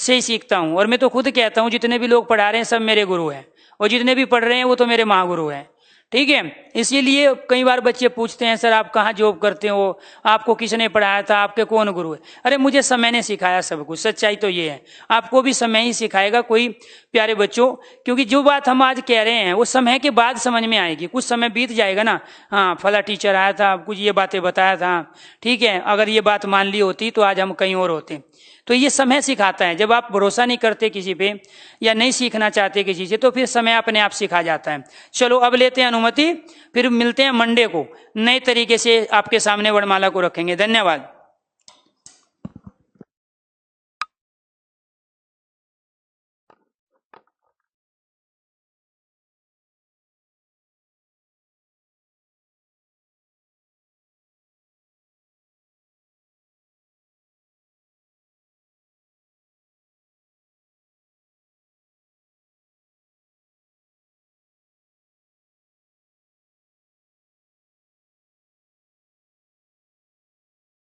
ही सीखता हूं, और मैं तो खुद कहता हूं जितने भी लोग पढ़ा रहे हैं सब मेरे गुरु हैं, और जितने भी पढ़ रहे हैं वो तो मेरे महागुरु हैं। ठीक है, इसीलिए कई बार बच्चे पूछते हैं, सर आप कहाँ जॉब करते हो, आपको किसने पढ़ाया था, आपके कौन गुरु है? अरे मुझे समय ने सिखाया सब कुछ। सच्चाई तो ये है, आपको भी समय ही सिखाएगा कोई प्यारे बच्चों, क्योंकि जो बात हम आज कह रहे हैं वो समय के बाद समझ में आएगी। कुछ समय बीत जाएगा ना, हाँ फला टीचर आया था, कुछ ये बातें बताया था, ठीक है, अगर ये बात मान ली होती तो आज हम कहीं और होते। तो ये समय सिखाता है। जब आप भरोसा नहीं करते किसी पे या नहीं सीखना चाहते किसी से, तो फिर समय अपने आप सिखा जाता है। चलो अब लेते हैं अनुमति, फिर मिलते हैं मंडे को, नए तरीके से आपके सामने वर्णमाला को रखेंगे। धन्यवाद।